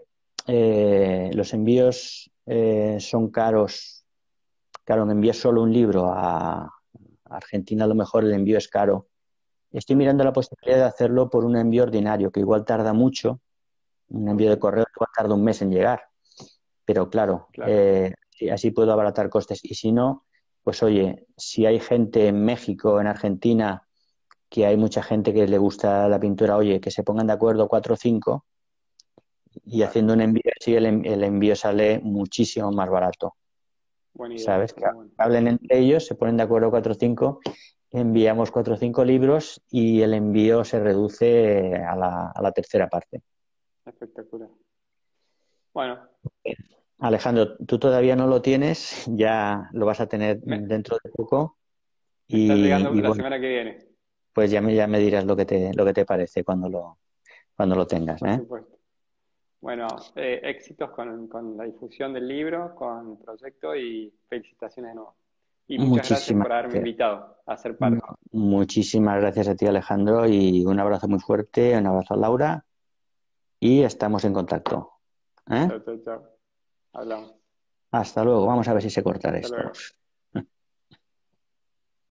los envíos son caros. Claro, me envías solo un libro a Argentina, a lo mejor el envío es caro. Estoy mm, mirando la posibilidad de hacerlo por un envío ordinario, que igual tarda mucho, un envío ok, de correo que igual tarda un mes en llegar. Pero claro, claro. sí, así puedo abaratar costes. Y si no, pues oye, si hay gente en México, en Argentina, que hay mucha gente que le gusta la pintura, oye, que se pongan de acuerdo cuatro o cinco y Claro, haciendo un envío así el envío sale muchísimo más barato. buena idea, ¿Sabes? Que muy bueno. hablen entre ellos, se ponen de acuerdo cuatro o cinco, enviamos cuatro o cinco libros y el envío se reduce a la tercera parte. Espectacular. Bueno, Alejandro, tú todavía no lo tienes, ya lo vas a tener me, dentro de poco me está llegando y la bueno, semana que viene, pues ya me dirás lo que te parece cuando lo tengas, por ¿eh? supuesto. Bueno, éxitos con la difusión del libro, con el proyecto y felicitaciones de nuevo. Y muchas gracias Muchísimas por haberme gracias. invitado a ser No, parte. muchísimas gracias a ti, Alejandro, y un abrazo muy fuerte, un abrazo a Laura y estamos en contacto, ¿eh? Chao, chao, chao. Hablamos. Hasta luego. Vamos a ver si se corta Hasta esto. luego.